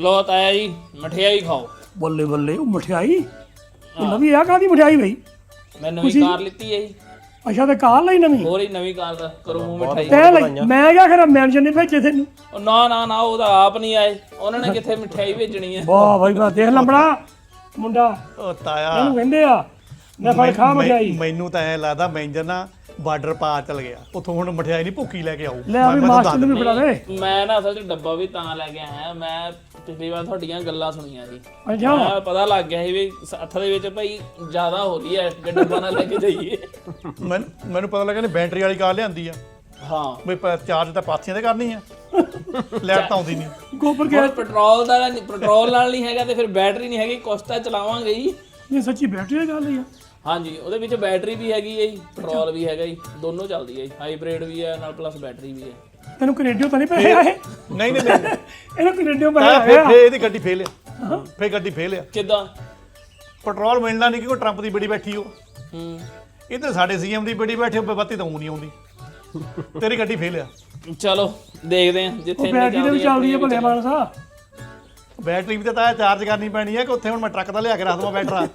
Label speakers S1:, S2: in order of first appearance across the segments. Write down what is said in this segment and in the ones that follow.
S1: ਲੋ ਤਾਇਆ ਜੀ ਮਠਿਆਈ ਖਾਓ।
S2: ਬੱਲੇ ਬੱਲੇ ਉਹ ਮਠਿਆਈ ਉਹ ਨਵੀਂ ਆ ਕਾਹਦੀ ਮਠਿਆਈ ਬਈ?
S1: ਮੈਂ ਨਵੀਂ ਕਾਰ ਲਿੱਤੀ ਹੈ ਜੀ।
S2: ਅੱਛਾ ਤੇ ਕਾਰ ਲਈ ਨਵੀਂ?
S1: ਹੋਰ ਹੀ ਨਵੀਂ ਕਾਰ ਦਾ ਕਰੋ ਮੂੰਹ ਮਿਠਾਈ।
S2: ਤੈ ਲਈ ਮੈਂ ਕਿਹਾ ਖਰਾ ਮੈਨਸ਼ਨ ਨਹੀਂ ਭੇਜੇ ਤੈਨੂੰ।
S1: ਉਹ ਨਾ ਉਹ ਤਾਂ ਆਪ ਨਹੀਂ ਆਏ, ਉਹਨਾਂ ਨੇ ਕਿੱਥੇ ਮਠਿਆਈ ਭੇਜਣੀ ਹੈ।
S2: ਵਾਹ ਬਾਈ ਵਾਹ, ਦੇਖ ਲੰਬੜਾ ਮੁੰਡਾ
S3: ਉਹ ਤਾਇਆ
S2: ਇਹਨੂੰ ਕਹਿੰਦੇ ਆ ਮੈਂ ਫੜ ਖਾ ਮਠਿਆਈ।
S3: ਮੈਨੂੰ ਤਾਂ ਐ ਲੱਗਦਾ ਮੈਨੇਜਰ ਨਾ ਬਾਰਡਰ ਪਾਰ ਚਲ ਗਿਆ, ਉਥੋਂ ਹੁਣ ਮਠਿਆਈ ਨਹੀਂ ਭੁੱਖੀ ਲੈ ਕੇ ਆਊ।
S2: ਲੈ ਆ ਵੀ ਮਾਸਟਰ ਨੂੰ ਵੀ ਫੜਾ ਦੇ।
S1: ਮੈਂ ਨਾ ਅਸਲ 'ਚ ਡੱਬਾ ਵੀ ਤਾਂ ਲੈ ਕੇ ਆਇਆ, ਮੈਂ ਪਿਛਲੀ ਵਾਰ ਤੁਹਾਡੀਆਂ ਗੱਲਾਂ ਸੁਣੀਆਂ ਸੀ।
S2: ਅੱਛਾ
S1: ਮੈਂ ਪਤਾ ਲੱਗ ਗਿਆ ਸੀ ਵੀ ਹੱਥ ਦੇ ਵਿੱਚ ਭਾਈ ਜ਼ਿਆਦਾ ਹੋ ਰਹੀ ਹੈ ਕਿ ਡੱਬਾ ਨਾ ਲੈ ਕੇ ਜਾਈਏ।
S3: ਮੈਨੂੰ ਪਤਾ ਲੱਗਾ ਨੇ ਬੈਟਰੀ ਵਾਲੀ ਕਾਰ ਲਿਆਂਦੀ ਆ।
S1: ਹਾਂ
S3: ਵੀ ਚਾਰਜ ਤਾਂ ਪਾਥੀਆਂ ਤੇ ਕਰਨੀ ਆ, ਲਾਈਟ ਤਾਂ ਆਉਂਦੀ ਨਹੀਂ।
S2: ਗੋਬਰ
S1: ਹੁਣ
S2: ਗੈਸ
S1: ਪੈਟਰੋਲ ਨਾਲ ਨਹੀਂ ਹੈਗਾ ਤੇ ਫਿਰ ਬੈਟਰੀ ਨਹੀਂ ਹੈਗੀ, ਕੁਛ ਤਾਂ ਚਲਾਵਾਂਗੇ ਜੀ।
S2: ਨਹੀਂ ਸੱਚੀ ਬੈਟਰੀ ਦੀ ਗੱਲ ਹੀ ਆ।
S1: ਹਾਂਜੀ ਉਹਦੇ ਵਿੱਚ ਬੈਟਰੀ ਵੀ ਹੈਗੀ ਹੈ ਜੀ, ਪੈਟਰੋਲ ਵੀ ਹੈਗਾ ਜੀ, ਦੋਨੋਂ ਚੱਲਦੀ ਹੈ ਜੀ। ਹਾਈਬ੍ਰਿਡ ਵੀ ਹੈ ਨਾਲ ਪਲੱਸ ਬੈਟਰੀ ਵੀ ਹੈ।
S2: ਤੈਨੂੰ ਕੈਨੇਡੀਓ ਤਾਂ ਨਹੀਂ ਪੈਸੇ ਆਏ?
S3: ਨਹੀਂ
S2: ਇਹਨੂੰ ਕੈਨੇਡੀਓ ਪੈਸੇ
S3: ਫੇਰ
S2: ਆਏ ਆ।
S3: ਇਹਦੀ ਗੱਡੀ ਫੇਲ ਆ, ਫੇਰ ਗੱਡੀ ਫੇਲ ਆ।
S1: ਕਿੱਦਾਂ?
S3: ਪੈਟਰੋਲ ਮਿਲਣਾ ਨਹੀਂ ਕਿਉਂਕਿ ਟਰੰਪ ਦੀ ਬੜੀ ਬੈਠੀ ਉਹ,
S1: ਹੂੰ
S3: ਇੱਧਰ ਸਾਡੇ ਸੀਐਮ ਦੀ ਬੜੀ ਬੈਠੀ, ਬੱਤੀ ਤਾਂ ਊਂ ਨਹੀਂ ਆਉਂਦੀ। ਤੇਰੀ ਗੱਡੀ ਫੇਲ ਆ।
S1: ਚਲੋ ਦੇਖਦੇ ਹਾਂ ਜਿੱਥੇ
S2: ਉਹ ਬੈਟਰੀ ਤੇ ਵੀ ਚੱਲਦੀ ਹੈ ਭਲੇ ਮਾਨਸਾ।
S3: ਬੈਟਰੀ ਵੀ ਤਾਂ ਚਾਰਜ ਕਰਨੀ ਪੈਣੀ ਹੈ ਕਿ ਉੱਥੇ ਹੁਣ ਮੈਂ ਟਰੱਕ ਦਾ ਲਿਆ ਕੇ ਰੱਖ ਦਵਾਂ ਬੈਟਰਾ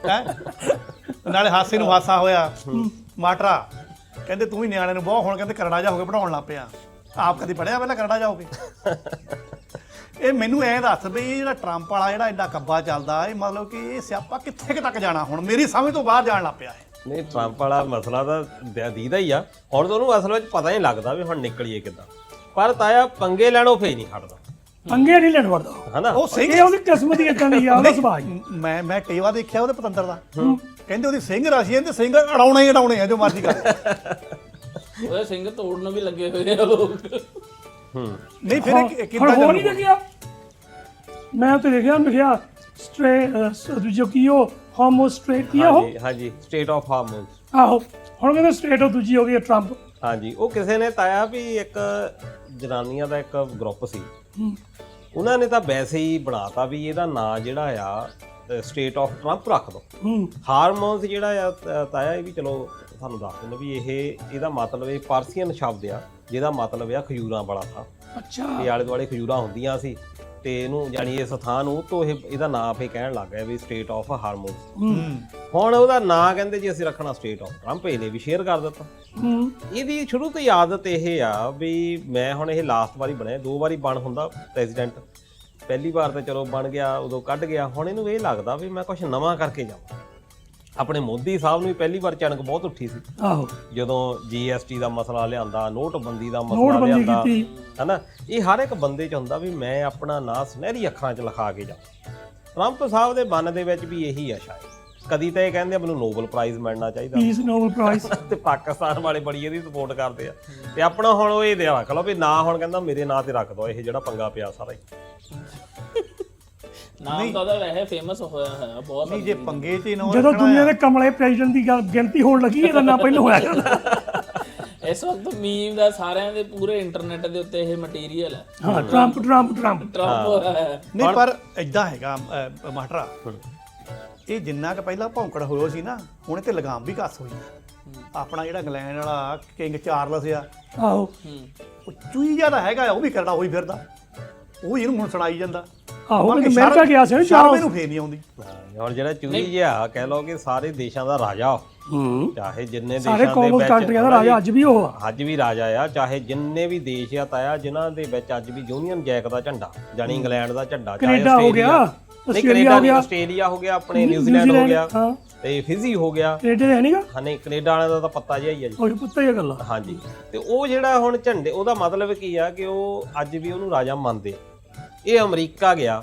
S3: ਹੈ। ਨਾਲੇ ਹਾਸੇ ਨੂੰ ਹਾਸਾ ਹੋਇਆ ਮਾਟਰਾ ਕਹਿੰਦੇ ਤੂੰ ਵੀ ਨਿਆਣੇ ਨੂੰ ਬਹੁਤ ਹੁਣ ਕਹਿੰਦੇ ਕੈਨੇਡਾ ਜਾਓਗੇ ਪੜਾਉਣ ਲੱਗ ਪਿਆ। ਆਪ ਕਦੀ ਪੜਿਆ ਪਹਿਲਾਂ ਕੈਨੇਡਾ ਜਾਓਗੇ? ਇਹ ਮੈਨੂੰ ਐਂ ਦੱਸ ਬਈ ਇਹ ਜਿਹੜਾ ਟਰੰਪ ਵਾਲਾ ਜਿਹੜਾ ਐਡਾ ਕੱਬਾ ਚੱਲਦਾ, ਇਹ ਮਤਲਬ ਕਿ ਇਹ ਸਿਆਪਾ ਕਿੱਥੇ ਤੱਕ ਜਾਣਾ ਹੁਣ? ਮੇਰੀ ਸਮਝ ਤੋਂ ਬਾਹਰ ਜਾਣ ਲੱਗ ਪਿਆ ਹੈ।
S4: ਨਹੀਂ ਟਰੰਪ ਵਾਲਾ ਮਸਲਾ ਤਾਂ ਦੀਦਾ ਹੀ ਆ ਹੁਣ, ਤਾਂ ਉਹਨੂੰ ਅਸਲ ਵਿੱਚ ਪਤਾ ਨਹੀਂ ਲੱਗਦਾ ਵੀ ਹੁਣ ਨਿਕਲੀਏ ਕਿੱਦਾਂ। ਪਰ ਤਾਇਆ ਪੰਗੇ ਲੈਣੋਂ ਫੇਰ ਨਹੀਂ ਹਟਦਾ।
S2: ਪੰਗੇ ਨਹੀਂ ਲੈਣ ਵੜਦਾ
S4: ਹਨਾ
S3: ਉਹ ਸਹੀ
S2: ਇਹ ਉਹਦੀ ਕਿਸਮਤ ਹੀ ਇਦਾਂ ਦੀ ਆ, ਉਹਦਾ ਸੁਭਾਅ ਹੀ।
S3: ਮੈਂ ਟੇਵਾ ਦੇਖਿਆ ਉਹਦੇ ਪਤੰਦਰ ਦਾ, ਕਹਿੰਦੇ ਉਹਦੀ ਸਿੰਘ ਰਾਸ਼ੀ ਤੇ ਸਿੰਘ ਅੜਾਉਣੇ ਹੀ ਅੜਾਉਣੇ ਆ ਜੋ ਮਰਜ਼ੀ ਕਰ।
S1: ਉਹਦੇ ਸਿੰਘ ਤੋੜਨ ਵੀ ਲੱਗੇ ਹੋਏ ਆ ਲੋਕ।
S3: ਨਹੀਂ ਫਿਰ ਇਹ ਕਿੱਦਾਂ
S2: ਹੁਣ ਹੋਰ ਨਹੀਂ
S3: ਚੱਲੂਗਾ?
S2: ਦੇਖਿਆ ਮੈਂ ਤੇ ਲਿਖਿਆ ਸਟ੍ਰੇ ਜੋ ਕੀ ਉਹ ਹੋਮੋ ਸਟ੍ਰੇਟ ਕੀ ਆ ਉਹ?
S4: ਹਾਂਜੀ ਸਟੇਟ ਆਫ ਹਾਰਮੋਨਸ।
S2: ਆਹੋ ਹੁਣ ਕਹਿੰਦੇ ਸਟ੍ਰੇਟ ਉਹ ਦੂਜੀ ਹੋ ਗਈ ਟਰੰਪ।
S4: ਹਾਂਜੀ ਉਹ ਕਿਸੇ ਨੇ ਤਾਇਆ ਵੀ ਇੱਕ ਜਨਾਨੀਆਂ ਦਾ ਇੱਕ ਗਰੁੱਪ ਸੀ, ਉਹਨਾਂ ਨੇ ਤਾਂ ਵੈਸੇ ਹੀ ਬਣਾਤਾ ਵੀ ਇਹਦਾ ਨਾਂ ਜਿਹੜਾ ਆ ਸਟੇਟ ਆਫ ਟਰੰਪ ਰੱਖ ਦੋ। ਹਾਰਮੋਨਸ ਜਿਹੜਾ ਆ ਤਾਇਆ ਇਹ ਵੀ ਚਲੋ ਤੁਹਾਨੂੰ ਦੱਸ ਦਿੰਦੇ ਵੀ ਇਹਦਾ ਮਤਲਬ ਇਹ ਪਾਰਸੀਅਨ ਸ਼ਬਦ ਆ ਜਿਹਦਾ ਮਤਲਬ ਆ ਖਜੂਰਾਂ ਵਾਲਾ ਥਾਂ।
S2: ਅੱਛਾ
S4: ਇਹ ਆਲੇ ਦੁਆਲੇ ਖਜੂਰਾਂ ਹੁੰਦੀਆਂ ਸੀ ਤੇ ਇਹਨੂੰ ਜਾਨੀ ਇਸ ਥਾਂ ਨੂੰ ਤੋਂ ਇਹਦਾ ਨਾਂ ਫੇ ਕਹਿਣ ਲੱਗ ਗਿਆ ਵੀ ਸਟੇਟ ਆਫ ਹਾਰਮੋਨਸ। ਹੁਣ ਉਹਦਾ ਨਾਂ ਕਹਿੰਦੇ ਜੀ ਅਸੀਂ ਰੱਖਣਾ ਸਟੇਟ ਆਫ ਟਰੰਪ, ਇਹਨੇ ਵੀ ਸ਼ੇਅਰ ਕਰ ਦਿੱਤਾ। ਇਹਦੀ ਸ਼ੁਰੂ ਤੋਂ ਹੀ ਆਦਤ ਇਹ ਆ ਵੀ ਮੈਂ ਹੁਣ ਇਹ ਲਾਸਟ ਵਾਰੀ ਬਣਿਆ, 2 ਵਾਰੀ ਬਣ ਹੁੰਦਾ ਪ੍ਰੈਜ਼ੀਡੈਂਟ। ਪਹਿਲੀ ਵਾਰ ਤਾਂ ਚਲੋ ਬਣ ਗਿਆ, ਉਦੋਂ ਕੱਢ ਗਿਆ। ਹੁਣ ਇਹਨੂੰ ਇਹ ਲੱਗਦਾ ਵੀ ਮੈਂ ਕੁਝ ਨਵਾਂ ਕਰਕੇ ਜਾਵਾਂ। ਆਪਣੇ ਮੋਦੀ ਸਾਹਿਬ ਨੂੰ ਵੀ ਪਹਿਲੀ ਵਾਰ ਚਣਕ ਬਹੁਤ ਉੱਠੀ ਸੀ
S2: ਆਹੋ
S4: ਜਦੋਂ GST ਦਾ ਮਸਲਾ ਲਿਆਂਦਾ, ਨੋਟਬੰਦੀ ਦਾ ਮਸਲਾ ਲਿਆਂਦਾ, ਹਨਾ। ਇਹ ਹਰ ਇੱਕ ਬੰਦੇ 'ਚ ਹੁੰਦਾ ਵੀ ਮੈਂ ਆਪਣਾ ਨਾਂ ਸੁਨਹਿਰੀ ਅੱਖਰਾਂ 'ਚ ਲਿਖਾ ਕੇ ਜਾਵਾਂ। ਟਰੰਪ ਸਾਹਿਬ ਦੇ ਮਨ ਦੇ ਵਿੱਚ ਵੀ ਇਹੀ ਆ ਸ਼ਾਇਦ। ਕਦੀ ਤਾਂ ਇਹ ਕਹਿੰਦੇ ਮੈਨੂੰ ਨੋਬਲ ਪ੍ਰਾਈਜ਼ ਮਿਲਣਾ ਚਾਹੀਦਾ,
S2: ਪੀਸ ਨੋਬਲ ਪ੍ਰਾਈਜ਼,
S4: ਤੇ ਪਾਕਿਸਤਾਨ ਵਾਲੇ ਬੜੀ ਇਹਦੀ ਸਪੋਰਟ ਕਰਦੇ ਆ। ਤੇ ਆਪਣਾ ਹੁਣ ਉਹ ਇਹ ਰੱਖ ਲਓ ਵੀ ਨਾਂ ਹੁਣ ਕਹਿੰਦਾ ਮੇਰੇ ਨਾਂ ਤੇ ਰੱਖ ਦੋ ਇਹ ਜਿਹੜਾ ਪੰਗਾ ਪਿਆ ਸਾਰਾ ਹੀ।
S1: ਨਾਮ ਤਾਂ ਉਹਦਾ ਵੈਸੇ ਫੇਮਸ ਹੋਇਆ ਹੈ ਬਹੁਤ।
S3: ਨਹੀਂ ਜੇ ਪੰਗੇ 'ਚ ਹੀ ਨਾ
S2: ਜਦੋਂ ਦੁਨੀਆ ਦੇ ਕਮਲੇ ਪ੍ਰੈਜ਼ੀਡੈਂਟ ਦੀ ਗਿਣਤੀ ਹੋਣ ਲੱਗੀ ਇਹਦਾ ਨਾਂ ਪਹਿਲਾਂ ਹੋਇਆ ਜਾਂਦਾ।
S1: ਇਸ ਵਕਤ ਮੀਮ ਦਾ ਸਾਰਿਆਂ ਦੇ ਪੂਰੇ ਇੰਟਰਨੈਟ ਦੇ ਉੱਤੇ ਇਹ ਮਟੀਰੀਅਲ ਹੈ।
S2: ਹਾਂ ਟਰੰਪ ਟਰੰਪ ਟਰੰਪ
S1: ਟਰੰਪ ਹੋ ਰਿਹਾ ਹੈ।
S3: ਨਹੀਂ ਪਰ ਇਦਾਂ ਹੈਗਾ ਮਾਟਰਾ, ਇਹ ਜਿੰਨਾ ਕੁ ਪਹਿਲਾਂ ਭੌਂਕੜ ਹੋਇਆ ਸੀ ਨਾ ਹੁਣ ਤੇ ਲਗਾਮ ਵੀ ਕੱਸ ਹੋਈ। ਆਪਣਾ ਜਿਹੜਾ ਇੰਗਲੈਂਡ ਵਾਲਾ ਕਿੰਗ ਚਾਰਲਸ ਆ,
S2: ਆਹੋ
S3: ਉਹ ਚੂਈ ਜਿਆਦਾ ਹੈਗਾ, ਉਹ ਵੀ ਕਰਦਾ ਹੋਈ ਫਿਰਦਾ, ਉਹ ਇਹਨੂੰ ਹੁਣ ਸੁਣਾਈ ਜਾਂਦਾ।
S2: ਆਹੋ ਅਮਰੀਕਾ ਗਿਆ ਸੀ
S3: ਸ਼ਰਮ ਇਹਨੂੰ ਫੇਰ ਨਹੀਂ ਆਉਂਦੀ।
S4: ਹੁਣ ਜਿਹੜਾ ਚੂਹੀ ਜਿਹਾ ਕਹਿ ਲਓ ਕਿ ਸਾਰੇ ਦੇਸ਼ਾਂ ਦਾ ਰਾਜਾ, ਚਾਹੇ ਜਿੰਨੇ
S2: ਸਾਰੇ
S4: ਦੇਸ਼ਾਂ ਦੇ
S2: ਕਾਮਨ ਕੰਟਰੀਆਂ ਦਾ ਰਾਜਾ ਅੱਜ ਵੀ ਉਹ ਆ।
S4: ਅੱਜ ਵੀ ਰਾਜਾ ਆ, ਚਾਹੇ ਜਿੰਨੇ ਵੀ ਦੇਸ਼ ਆ ਤਾਇਆ ਜਿਨ੍ਹਾਂ ਦੇ ਵਿੱਚ ਅੱਜ ਵੀ ਯੂਨੀਅਨ ਜੈਕ ਦਾ ਝੰਡਾ ਜਾਨੀ ਇੰਗਲੈਂਡ ਦਾ ਝੰਡਾ,
S2: ਕੈਨੇਡਾ ਹੋ ਗਿਆ,
S4: ਆਸਟ੍ਰੇਲੀਆ ਹੋ ਗਿਆ, ਆਪਣੇ ਨਿਊਜ਼ੀਲੈਂਡ ਹੋ ਗਿਆ, ਤੇ ਫਿਜੀ ਹੋ ਗਿਆ।
S2: ਕੈਨੇਡਾ ਹੈ ਨਹੀਂਗਾ?
S4: ਹਾਂ ਨਹੀਂ ਕੈਨੇਡਾ ਵਾਲਿਆਂ ਦਾ ਤਾਂ ਪੱਤਾ ਜਿਹਾ ਹੀ ਆ ਜੀ।
S2: ਉਹ ਪੁੱਤਾ ਹੀ ਗੱਲ।
S4: ਹਾਂਜੀ ਤੇ ਉਹ ਜਿਹੜਾ ਹੁਣ ਝੰਡੇ ਉਹਦਾ ਮਤਲਬ ਕੀ ਆ ਕਿ ਉਹ ਅੱਜ ਵੀ ਉਹਨੂੰ ਰਾਜਾ ਮੰਨਦੇ। ਇਹ ਅਮਰੀਕਾ ਗਿਆ,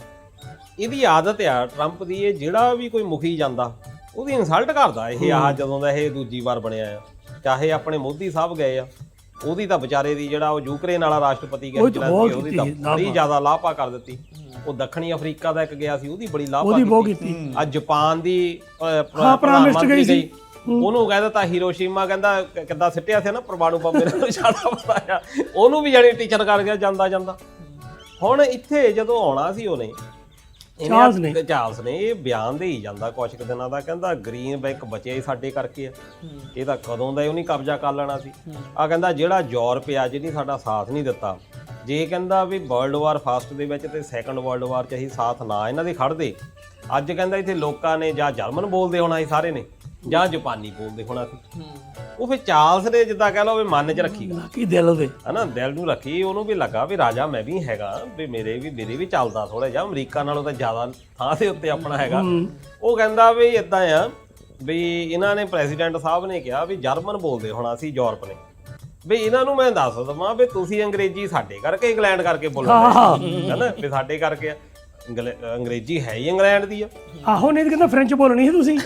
S4: ਇਹਦੀ ਆਦਤ ਆ ਟਰੰਪ ਦੀ, ਇਹ ਜਿਹੜਾ ਵੀ ਕੋਈ ਮੁਖੀ ਜਾਂਦਾ ਉਹਦੀ ਇਨਸਲਟ ਕਰਦਾ। ਇਹ ਆਹ ਜਦੋਂ ਦਾ ਇਹ ਦੂਜੀ ਵਾਰ ਬਣਿਆ ਆ, ਚਾਹੇ ਆਪਣੇ ਮੋਦੀ ਸਾਹਿਬ ਗਏ ਆ, ਉਹਦੀ ਤਾਂ ਵਿਚਾਰੇ ਦੀ ਜਿਹੜਾ ਉਹ ਯੂਕਰੇਨ ਵਾਲਾ ਰਾਸ਼ਟਰਪਤੀ ਗਿਆ ਉਹਦੀ ਤਾਂ ਬੜੀ ਜ਼ਿਆਦਾ ਲਾਪਾ ਕਰ ਦਿੱਤੀ। ਉਹ ਦੱਖਣੀ ਅਫਰੀਕਾ ਦਾ ਇੱਕ ਗਿਆ ਸੀ, ਉਹਦੀ ਬੜੀ ਲਾਪਾ ਕੀਤੀ। ਅੱਜ ਜਾਪਾਨ ਦੀ ਪ੍ਰਾਈਮ ਮਿਨਿਸਟਰ ਗਈ, ਉਹਨੂੰ ਕਹਿ ਦਿੱਤਾ ਹੀਰੋਸ਼ੀਮਾ, ਕਹਿੰਦਾ ਕਿੱਦਾਂ ਸਿੱਟਿਆ ਸੀ ਨਾ ਪਰਮਾਣੂ ਬੰਬ ਮੇਰੇ ਨਿਸ਼ਾਨਾ ਬਣਾਇਆ, ਉਹਨੂੰ ਵੀ ਜਾਨੀ ਟੀਚਰ ਕਰ ਗਿਆ ਜਾਂਦਾ। ਹੁਣ ਇੱਥੇ ਜਦੋਂ ਆਉਣਾ ਸੀ ਉਹਨੇ ਚਾਰਲਸ ਨੇ ਇਹ ਬਿਆਨ ਦੇ ਹੀ ਜਾਂਦਾ ਕੁਝ ਕੁ ਦਿਨਾਂ ਦਾ, ਕਹਿੰਦਾ ਗ੍ਰੀਨ ਬੈਂਕ ਬਚਿਆ ਹੀ ਸਾਡੇ ਕਰਕੇ ਆ, ਇਹ ਤਾਂ ਕਦੋਂ ਦਾ ਉਹਨੇ ਕਬਜ਼ਾ ਕਰ ਲੈਣਾ ਸੀ। ਆ ਕਹਿੰਦਾ ਜਿਹੜਾ ਯੂਰਪ ਆ ਜਿਹਨੇ ਸਾਡਾ ਸਾਥ ਨਹੀਂ ਦਿੱਤਾ, ਜੇ ਕਹਿੰਦਾ ਵੀ ਵਰਲਡ ਵਾਰ ਫਸਟ ਦੇ ਵਿੱਚ ਤੇ ਸੈਕੰਡ ਵਰਲਡ ਵਾਰ ਚ ਅਸੀਂ ਸਾਥ ਨਾ ਇਹਨਾਂ ਦੇ ਖੜਦੇ, ਅੱਜ ਕਹਿੰਦਾ ਇੱਥੇ ਲੋਕਾਂ ਨੇ ਜਾਂ ਜਰਮਨ ਬੋਲਦੇ ਹੋਣਾ ਸੀ ਸਾਰੇ ਨੇ, ਜਾਂ ਜਾਪਾਨੀ ਬੋਲਦੇ ਹੋਣਾ ਸੀ। ਉਹ ਫਿਰ ਚਾਰਲਸ ਨੇ ਜਿੱਦਾਂ ਕਹਿ ਲਓ ਵੀ ਮਨ 'ਚ ਰੱਖੀ
S2: ਕੀ ਦਿਲ ਦੇ
S4: ਹਨਾ, ਦਿਲ ਨੂੰ ਰੱਖੀ, ਉਹਨੂੰ ਵੀ ਲੱਗਾ ਵੀ ਰਾਜਾ ਮੈਂ ਵੀ ਹੈਗਾ, ਵੀ ਮੇਰੇ ਵੀ ਚੱਲਦਾ ਥੋੜਾ ਜਿਹਾ, ਅਮਰੀਕਾ ਨਾਲੋਂ ਤਾਂ ਜ਼ਿਆਦਾ ਥਾਂ ਦੇ ਉੱਤੇ ਆਪਣਾ ਹੈਗਾ। ਉਹ ਕਹਿੰਦਾ ਵੀ ਇਦਾਂ ਆ ਵੀ ਇਹਨਾਂ ਨੇ ਪ੍ਰੈਜ਼ੀਡੈਂਟ ਸਾਹਿਬ ਨੇ ਕਿਹਾ ਵੀ ਜਰਮਨ ਬੋਲਦੇ ਹੋਣਾ ਸੀ ਯੂਰਪ ਨੇ, ਵੀ ਇਹਨਾਂ ਨੂੰ ਮੈਂ ਦੱਸ ਦਵਾਂ ਵੀ ਤੁਸੀਂ ਅੰਗਰੇਜ਼ੀ ਸਾਡੇ ਕਰਕੇ ਇੰਗਲੈਂਡ ਕਰਕੇ ਬੋਲਣਾ ਹਨਾ, ਵੀ ਸਾਡੇ ਕਰਕੇ ਅੰਗਰੇਜ਼ੀ ਹੈ ਹੀ ਇੰਗਲੈਂਡ ਦੀ ਆ।
S2: ਆਹੋ ਨਹੀਂ ਕਹਿੰਦਾ ਫ੍ਰੈਂਚ ਬੋਲਣੀ ਸੀ ਤੁਸੀਂ।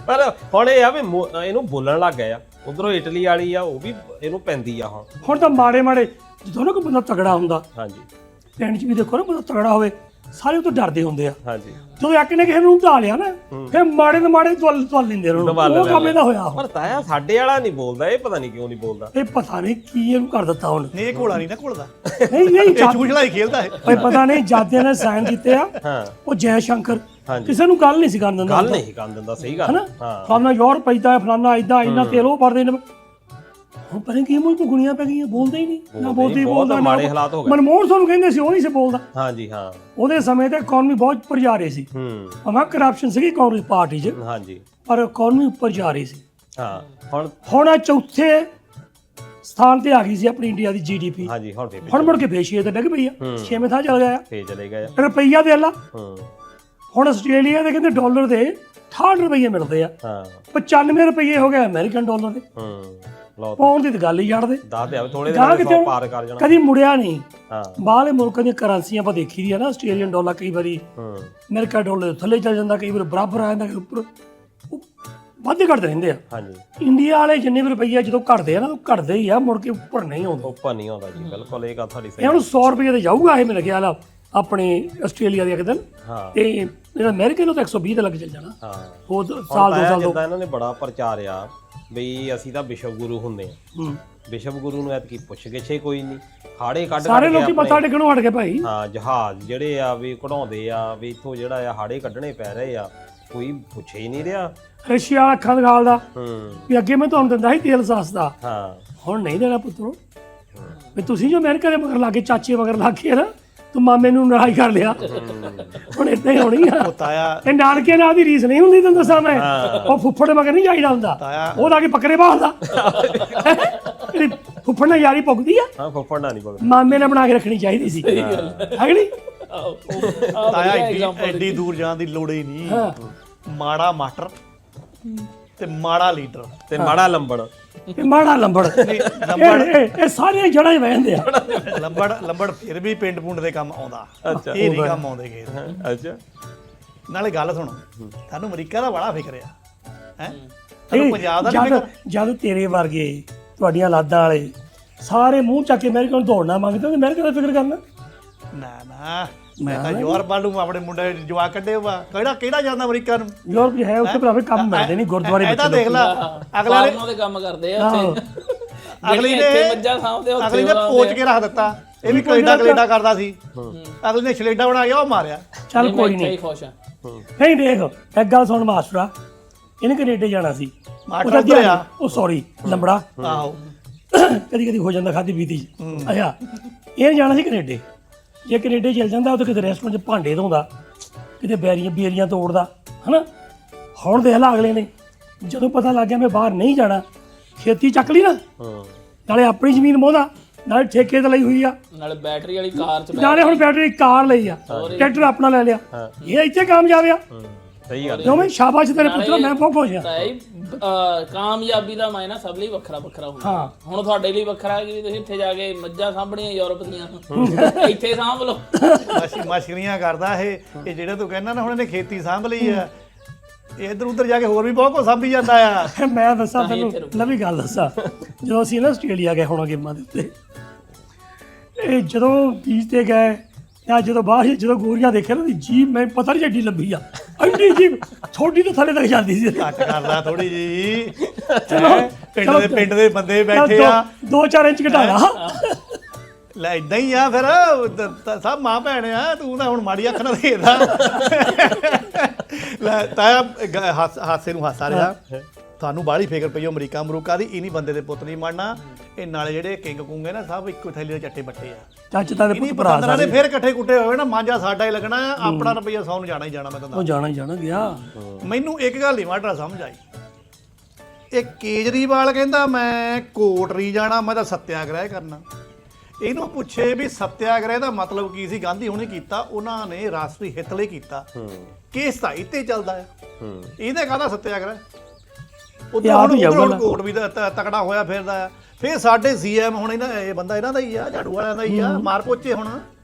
S4: ਪਰ ਹੁਣ ਇਹ ਆ ਵੀ ਇਹਨੂੰ ਬੋਲਣ ਲੱਗ ਗਏ ਆ, ਉਧਰੋਂ ਇਟਲੀ ਵਾਲੀ ਆ ਉਹ ਵੀ ਇਹਨੂੰ ਪੈਂਦੀ ਆ
S2: ਹੁਣ ਤਾਂ ਮਾੜੇ ਜਦੋਂ ਨਾ ਕੋਈ ਬੰਦਾ ਤਗੜਾ ਹੁੰਦਾ,
S4: ਹਾਂਜੀ
S2: ਪਿੰਡ 'ਚ ਵੀ ਦੇਖੋ ਨਾ ਬੰਦਾ ਤਗੜਾ ਹੋਵੇ, ਸਾਰੇ ਉਹ ਤੋਂ ਡਰਦੇ ਹੁੰਦੇ ਆ।
S4: ਹਾਂਜੀ
S2: ਜਦੋਂ ਇੱਕ ਨੇ ਕਿਸੇ ਨੂੰ ਢਾ ਲਿਆ ਨਾ, ਫਿਰ ਮਾੜੇ ਦੇ ਮਾੜੇ twal ਲੈਂਦੇ ਉਹਨੂੰ। ਉਹ ਕੰਮ ਇਹਦਾ ਹੋਇਆ।
S4: ਪਰ ਤਾਇਆ ਸਾਡੇ ਵਾਲਾ ਨਹੀਂ ਬੋਲਦਾ, ਇਹ ਪਤਾ ਨਹੀਂ ਕਿਉਂ ਨਹੀਂ ਬੋਲਦਾ।
S2: ਇਹ ਪਤਾ ਨਹੀਂ ਕੀ ਇਹਨੂੰ ਕਰ ਦਿੱਤਾ ਹੁਣ।
S3: ਨਹੀਂ ਇਹ ਘੋੜਾ ਨਹੀਂ ਨਾ ਘੁਲਦਾ,
S2: ਨਹੀਂ
S3: ਇਹ ਚੂਛਲਾ ਖੇਲਦਾ ਹੈ।
S2: ਓਏ ਪਤਾ ਨਹੀਂ ਜਾਦੇ ਨੇ ਸਾਈਨ ਕੀਤੇ ਆ,
S4: ਹਾਂ
S2: ਉਹ ਜੈ ਸ਼ੰਕਰ
S4: ਹਾਂਜੀ
S2: ਕਿਸੇ ਨੂੰ ਗੱਲ ਨਹੀਂ ਸੀ ਕਰਨ ਦਿੰਦਾ।
S4: ਗੱਲ ਨਹੀਂ ਕਰਨ ਦਿੰਦਾ, ਸਹੀ ਗੱਲ
S2: ਹਨਾ
S4: ਹਾਂ।
S2: ਫਲਾਨਾ ਯੂਰਪ ਪੈਦਾ ਹੈ, ਫਲਾਨਾ ਇਦਾਂ ਇੰਨਾ ਤੇਲ ਉਹ ਭਰਦੇ ਨੇ। ਹੁਣ ਪਤਾ ਨਹੀਂ ਕੀ ਮੂੰਹ ਤੋਂ ਗੁਣੀਆਂ ਪੈ ਗਈਆਂ, ਬੋਲਦਾ ਹੀ ਨਹੀਂ ਨਾ, ਬੋਲਦਾ
S4: ਮਾੜੇ ਹਾਲਾਤ ਹੋ ਗਏ।
S2: ਮਨਮੋਹਨ ਸਿੰਘ ਕਹਿੰਦੇ ਸੀ ਉਹ ਨਹੀਂ ਸੀ ਬੋਲਦਾ।
S4: ਹਾਂਜੀ ਹਾਂ
S2: ਉਹਦੇ ਸਮੇਂ ਤੇ ਇਕਨੋਮੀ ਬਹੁਤ ਉੱਪਰ ਜਾ ਰਹੀ ਸੀ। ਭਾਵੇਂ ਕਰਪਸ਼ਨ ਸੀਗੀ ਕਾਂਗਰਸ ਪਾਰਟੀ 'ਚ,
S4: ਹਾਂਜੀ
S2: ਪਰ ਇਕਨੋਮੀ ਉੱਪਰ ਜਾ ਰਹੀ ਸੀ।
S4: ਹਾਂ
S2: ਹੁਣ ਆ ਚੌਥੇ ਸਥਾਨ ਤੇ ਆ ਗਈ ਸੀ ਆਪਣੀ ਇੰਡੀਆ ਦੀ GDP।
S4: ਹਾਂਜੀ
S2: ਹੁਣ ਮੁੜ ਕੇ ਫੇਰ 6 ਤੇ ਡਿੱਗ ਪਈ ਆ, 6ਵੇਂ ਥਾਂ ਚਲ ਗਿਆ।
S4: ਫੇਰ ਚਲੇ ਗਏ
S2: ਰੁਪਈਆ ਦੇ ਲਾ, ਹੁਣ ਆਸਟ੍ਰੇਲੀਆ ਦੇ ਕਹਿੰਦੇ ਡਾਲਰ ਦੇ 68 ਰੁਪਏ ਮਿਲਦੇ ਆ।
S4: ਹਾਂ
S2: 95 ਰੁਪਏ ਹੋ ਗਏ ਅਮਰੀਕਨ ਡਾਲਰ ਦੇ। ਪਾਉਂਡ ਦੀ ਤਾਂ ਗੱਲ ਹੀ ਛੱਡ ਦੇ।
S4: ਦੱਸ ਦੇ ਥੋੜੇ ਦਿਨ ਪਾਰ ਕਰ ਜਾਣਾ,
S2: ਕਦੀ ਮੁੜਿਆ ਨਹੀਂ।
S4: ਹਾਂ
S2: ਬਾਹਰਲੇ ਮੁਲਕਾਂ ਦੀਆਂ ਕਰੰਸੀਆਂ ਆਪਾਂ ਦੇਖੀ ਦੀ ਆ ਨਾ, ਆਸਟ੍ਰੇਲੀਅਨ ਡਾਲਰ ਕਈ ਵਾਰੀ ਅਮਰੀਕਾ ਡਾਲਰ ਥੱਲੇ ਚੱਲ ਜਾਂਦਾ, ਕਈ ਵਾਰ ਬਰਾਬਰ ਆ ਜਾਂਦਾ, ਕਈ ਉੱਪਰ ਵੱਧ ਘਟਦੇ ਰਹਿੰਦੇ ਆ।
S4: ਹਾਂਜੀ
S2: ਇੰਡੀਆ ਵਾਲੇ ਜਿੰਨੇ ਵੀ ਰੁਪਈਆ ਜਦੋਂ ਘਟਦੇ ਆ ਨਾ, ਉਹ ਘਟਦੇ ਹੀ ਆ, ਮੁੜ ਕੇ ਉੱਪਰ ਨਹੀਂ ਆਉਂਦੇ।
S4: ਉੱਪਰ ਨਹੀਂ ਆਉਂਦਾ ਜੀ, ਬਿਲਕੁਲ ਇਹ ਗੱਲ ਤੁਹਾਡੀ ਸਹੀ।
S2: ਇਹ ਹੁਣ 100 ਰੁਪਏ ਤੇ ਜਾਊਗਾ ਇਹ ਮੇਰੇ ਖਿਆਲ ਆ ਆਪਣੇ ਆਸਟ੍ਰੇਲੀਆ ਦੇ ਇੱਕ ਦਿਨ।
S4: ਹਾਂ
S2: ਤੇ ਜਿਹੜਾ ਅਮਰੀਕਾ ਨੂੰ ਤਾਂ 120 ਤੇ ਲੱਗ ਚੱਲ ਜਾਣਾ।
S4: ਹਾਂ
S2: ਉਹ ਸਾਲ 2 ਸਾਲ
S4: ਜਿੱਦਾਂ ਇਹਨਾਂ ਨੇ ਬੜਾ ਪ੍ਰਚਾਰਿਆ ਬਈ ਅਸੀਂ ਤਾਂ ਵਿਸ਼ਵ ਗੁਰੂ ਹੁੰਦੇ ਆ। ਵਿਸ਼ਵ ਗੁਰੂ ਨੂੰ ਐਤਕੀ ਪੁੱਛ ਗਿੱਛੇ ਕੋਈ ਨਹੀਂ, ਹਾੜੇ ਕੱਢ
S2: ਸਾਰੇ ਲੋਕੀ ਮੱਥਾ ਟੇਕਣੋਂ ਹਟ ਗਏ ਭਾਈ।
S4: ਹਾਂ ਜਹਾਜ਼ ਜਿਹੜੇ ਆ ਵੀ ਕਢਾਉਂਦੇ ਆ, ਵੀ ਇੱਥੋਂ ਜਿਹੜਾ ਆ ਹਾੜੇ ਕੱਢਣੇ ਪੈ ਰਹੇ ਆ, ਕੋਈ ਪੁੱਛੇ ਹੀ ਨਹੀਂ ਰਿਹਾ।
S2: ਰਸ਼ੀਆ ਅੱਖਾਂ ਦਿਖਾਲਦਾ ਵੀ ਅੱਗੇ ਮੈਂ ਤੁਹਾਨੂੰ ਦਿੰਦਾ ਸੀ ਤੇਲ ਸਸਤਾ,
S4: ਹਾਂ
S2: ਹੁਣ ਨਹੀਂ ਦੇਣਾ ਪੁੱਤਰੋ। ਵੀ ਤੁਸੀਂ ਜੋ ਅਮਰੀਕਾ ਦੇ ਮਗਰ ਲਾਗੇ, ਚਾਚੇ ਮਗਰ ਲਾਗੇ ਨਾ, ਤੂੰ ਮਾਮੇ ਨੂੰ ਲੜਾਈ ਕਰ ਲਿਆ। ਹੁਣ ਏਦਾਂ ਹੀ ਹੋਣੀ ਆ। ਇਹ ਨਾਨਕੇ ਨਾਲ ਦੀ ਰੀਸ ਨਹੀਂ ਹੁੰਦੀ, ਤੈਨੂੰ ਦੱਸਾਂ ਮੈਂ। ਉਹ ਫੁੱਫੜ ਮਗਰ ਨਹੀਂ ਜਾਈਦਾ ਹੁੰਦਾ, ਉਹ ਲਾ ਕੇ ਪਕੜੇ ਬਾਹਦਾ। ਫੁੱਫੜ ਨਾਲ ਯਾਰੀ ਪੁੱਗਦੀ ਆ।
S4: ਹਾਂ ਫੁੱਫੜ ਨਾਲ ਨਹੀਂ ਪਕੜ,
S2: ਮਾਮੇ ਨੇ ਬਣਾ ਕੇ ਰੱਖਣੀ ਚਾਹੀਦੀ ਸੀ, ਹੈ ਨਹੀਂ?
S3: ਤਾਇਆ ਐਡੀ ਦੂਰ ਜਾਣ ਦੀ ਲੋੜ ਹੀ ਨਹੀਂ। ਮਾੜਾ ਮਾਸਟਰ ਤੇ ਮਾੜਾ ਲੀਡਰ
S4: ਤੇ ਮਾੜਾ ਲੰਬੜ
S2: ਤੇ ਮਾੜਾ ਲੰਬੜ, ਇਹ ਸਾਰੇ ਜੜਾਂ ਹੀ ਵਹਿੰਦੇ ਆ।
S3: ਲੰਬੜ ਫਿਰ ਵੀ ਪਿੰਡ ਪੁੰਡ ਦੇ ਕੰਮ ਆਉਂਦਾ, ਇਹ ਨਹੀਂ ਕੰਮ ਆਉਂਦੇ ਗੇ।
S4: ਅੱਛਾ
S3: ਨਾਲੇ ਗੱਲ ਸੁਣੋ, ਤੁਹਾਨੂੰ ਅਮਰੀਕਾ ਦਾ ਬੜਾ ਫਿਕਰ ਆ ਹੈ, ਤੁਹਾਨੂੰ ਪੰਜਾਬ ਦਾ ਨਹੀਂ ਫਿਕਰ?
S2: ਜਦ ਤੇਰੇ ਵਰਗੇ ਤੁਹਾਡੀਆਂ ਲਾਦਾਂ ਵਾਲੇ ਸਾਰੇ ਮੂੰਹ ਚੱਕ ਕੇ ਅਮਰੀਕਾ ਨੂੰ ਦੌੜਨਾ ਮੰਗਦੇ, ਅਮਰੀਕਾ ਦਾ ਫਿਕਰ ਕਰਨਾ?
S3: ਨਾ ਮੈਂ ਤਾਂ ਯੂਰਪ ਨੂੰ ਆਪਣੇ ਮੁੰਡੇ ਜਵਾ ਕੱਢੇ ਵਾ। ਕਿਹੜਾ ਜਾਂਦਾ ਅਮਰੀਕਾ ਨੂੰ?
S2: ਯੂਰਪ ਜੀ ਹੈ ਉੱਥੇ ਭਰਾਵੇ ਕੰਮ ਮਿਲਦੇ ਨਹੀਂ, ਗੁਰਦੁਆਰੇ
S3: ਇਹ ਤਾਂ ਦੇਖ ਲੈ, ਅਗਲਾ ਨੇ
S1: ਦੇ ਕੰਮ ਕਰਦੇ ਆ ਉੱਥੇ।
S3: ਅਗਲੀ
S1: ਮੱਝਾਂ ਸਾਂਭਦੇ ਉੱਥੇ,
S3: ਅਗਲੀ ਨੇ ਪੋਚ ਕੇ ਰੱਖ ਦਿੱਤਾ। ਇਹ ਵੀ ਕੈਨੇਡਾ ਕਰਦਾ ਸੀ, ਅਗਲੀ ਨੇ ਛਲੇਡਾ ਬਣਾ ਗਿਆ, ਉਹ ਮਾਰਿਆ।
S2: ਚੱਲ ਕੋਈ ਨਹੀਂ,
S1: ਖੁਸ਼ ਆ।
S2: ਨਹੀਂ ਦੇਖ ਇੱਕ ਗੱਲ ਸੁਣ ਮਾਸਟਰਾ, ਇਹਨੇ ਕੈਨੇਡਾ ਜਾਣਾ ਸੀ। ਉਹ ਸੌਰੀ ਲੰਬੜਾ,
S3: ਆਹੋ
S2: ਕਦੀ ਕਦੀ ਹੋ ਜਾਂਦਾ ਖਾਦੀ ਪੀਤੀ ਚ। ਅੱਛਾ ਇਹ ਜਾਣਾ ਸੀ ਕੈਨੇਡਾ। ਜੇ ਕੈਨੇਡਾ ਚਲ ਜਾਂਦਾ, ਉਹ ਕਿਤੇ ਰੈਸਟੋਰੈਂਟ 'ਚ ਭਾਂਡੇ ਧੋਂਦਾ, ਕਿਤੇ ਬੇਰੀਆਂ ਤੋੜਦਾ, ਹਨਾ। ਹੁਣ ਦੇਖ ਲਾ ਅਗਲੇ ਨੇ ਜਦੋਂ ਪਤਾ ਲੱਗ ਗਿਆ ਮੈਂ ਬਾਹਰ ਨਹੀਂ ਜਾਣਾ, ਖੇਤੀ ਚੱਕ ਲਈ ਨਾ, ਨਾਲੇ ਆਪਣੀ ਜ਼ਮੀਨ ਮੋਹਦਾ, ਨਾਲੇ ਠੇਕੇ ਤੇ ਲਈ ਹੋਈ ਆ,
S1: ਨਾਲੇ ਬੈਟਰੀ ਵਾਲੀ ਕਾਰ ਚ
S2: ਨਾਲੇ ਹੁਣ ਬੈਟਰੀ ਕਾਰ ਲਈ ਆ, ਟਰੈਕਟਰ ਆਪਣਾ ਲੈ ਲਿਆ। ਇਹ ਇੱਥੇ ਕਾਮਯਾਬ ਆ।
S4: ਸਹੀ ਗੱਲ।
S2: ਕਿਉਂ ਮੈਂ ਸ਼ਾਬਾਸ਼ ਤੇਰੇ ਪੁੱਤਰ, ਮੈਂ ਬਹੁਤ ਖੁਸ਼ ਆ।
S1: ਕਾਮਯਾਬੀ ਦਾ ਮਾਇਨਾ ਸਭ ਲਈ ਵੱਖਰਾ ਵੱਖਰਾ ਹੁੰਦਾ। ਹੁਣ ਤੁਹਾਡੇ ਲਈ ਵੱਖਰਾ ਕਿ ਤੁਸੀਂ ਇੱਥੇ ਜਾ ਕੇ ਮੱਝਾਂ ਸਾਂਭਣੀਆਂ ਯੂਰਪ ਦੀਆਂ, ਇੱਥੇ ਸਾਂਭ ਲਓ।
S3: ਮਸ਼ਕਰੀਆਂ ਕਰਦਾ ਇਹ ਜਿਹੜਾ ਤੂੰ ਕਹਿੰਦਾ ਨਾ ਹੁਣ ਇਹਨੇ ਖੇਤੀ ਸਾਂਭ ਲਈ ਆ, ਇਹ ਇੱਧਰ ਉੱਧਰ ਜਾ ਕੇ ਹੋਰ ਵੀ ਬਹੁਤ ਕੁਝ ਸਾਂਭੀ ਜਾਂਦਾ ਆ।
S2: ਮੈਂ ਦੱਸਾਂ ਤੈਨੂੰ ਨਵੀਂ ਗੱਲ ਦੱਸਾਂ, ਜਦੋਂ ਅਸੀਂ ਨਾ ਆਸਟ੍ਰੇਲੀਆ ਗਏ ਹੁਣ ਗੇਮਾਂ ਦੇ ਉੱਤੇ, ਇਹ ਜਦੋਂ ਬੀਚ ਤੇ ਗਏ ਜਾਂ ਜਦੋਂ ਬਾਹਰ ਜਦੋਂ ਗੋਰੀਆਂ ਦੇਖਿਆ ਨਾ, ਜੀਭ ਮੈਂ ਪਤਾ ਨਹੀਂ ਐਡੀ ਲੰਬੀ ਆ, ਐਡੀ ਜੀਭ ਛੋਟੀ ਤੋਂ ਥੱਲੇ ਤੱਕ ਜਾਂਦੀ ਸੀ।
S3: ਘੱਟ ਕਰਦਾ ਥੋੜੀ ਜੀ, ਪਿੰਡ ਦੇ ਬੰਦੇ ਬੈਠੇ ਆ,
S2: 2-4 ਇੰਚ ਘਟਾਇਆ।
S3: ਲੈ ਇਦਾਂ ਹੀ ਆ ਫਿਰ, ਸਭ ਮਾਂ ਭੈਣ ਆ, ਤੂੰ ਤਾਂ ਹੁਣ ਮਾੜੀ ਅੱਖ ਨਾਲ ਦੇਖਦਾ। ਲੈ ਤਾਇਆ ਹਾਸੇ ਨੂੰ ਹਾਸਾ ਰਿਹਾ। ਤੁਹਾਨੂੰ ਬਾਹਲੀ ਫਿਕਰ ਪਈ ਅਮਰੀਕਾ ਦੀ, ਇਹ ਨਹੀਂ ਬੰਦੇ ਦੇ ਪੁੱਤ ਨਹੀਂ ਮਰਨਾ, ਇਹ ਨਾਲੇ ਜਿਹੜੇ ਕਿੰਗ ਕੁੰਗ ਹੈ ਨਾ ਸਭ ਇੱਕੋ ਥੈਲੀ ਦੇ ਚੱਟੇ ਬੱਟੇ ਆ।
S2: ਚਾਚੇ ਤਾਂ ਦੇ
S3: ਇਹਨੀ
S2: ਪੁੱਤ ਭਰਾ
S3: ਪਤੰਦਰਾਂ ਦੇ ਫਿਰ ਇਕੱਠੇ ਕੁੱਟੇ ਹੋਏ ਨਾ ਮਾਂਜਾ ਸਾਡਾ ਹੀ ਲੱਗਣਾ ਆ, ਆਪਣਾ ਰੁਪਈਆ 100 ਨੂੰ ਜਾਣਾ ਹੀ ਜਾਣਾ। ਮੈਂ ਤਾਂ
S2: ਉਹ ਜਾਣਾ ਹੀ ਜਾਣਾ ਗਿਆ।
S3: ਮੈਨੂੰ ਇੱਕ ਗੱਲ ਨਹੀਂ ਮਾਟਰਾ ਸਮਝ ਆਈ, ਇਹ ਕੇਜਰੀਵਾਲ ਕਹਿੰਦਾ ਮੈਂ ਕੋਰਟ ਨਹੀਂ ਜਾਣਾ, ਮੈਂ ਤਾਂ ਸੱਤਿਆਗ੍ਰਹਿ ਕਰਨਾ। ਇਹਨੂੰ ਪੁੱਛੇ ਵੀ ਸੱਤਿਆਗ੍ਰਹਿ ਦਾ ਮਤਲਬ ਕੀ ਸੀ? ਗਾਂਧੀ ਹੁਣੇ ਕੀਤਾ, ਉਹਨਾਂ ਨੇ ਰਾਸ਼ਟਰੀ ਹਿੱਤ ਲਈ ਕੀਤਾ। ਕੇਸ ਤਾਂ ਇੱਥੇ ਚੱਲਦਾ ਆ, ਇਹਦਾ ਕਾਹਦਾ ਸੱਤਿਆਗ੍ਰਹਿ? ਉਧਰ ਕੋਰਟ ਵੀ ਤਕੜਾ ਹੋਇਆ ਫਿਰਦਾ ਆ। ਫਿਰ ਸਾਡੇ ਸੀਐਮ ਹੁਣ ਇਹ ਬੰਦਾ ਇਹਨਾਂ ਦਾ ਹੀ ਆ, ਝਾੜੂ ਵਾਲਿਆਂ ਦਾ ਹੀ ਆ। ਮਾਰ ਪੋਚੇ ਹੁਣ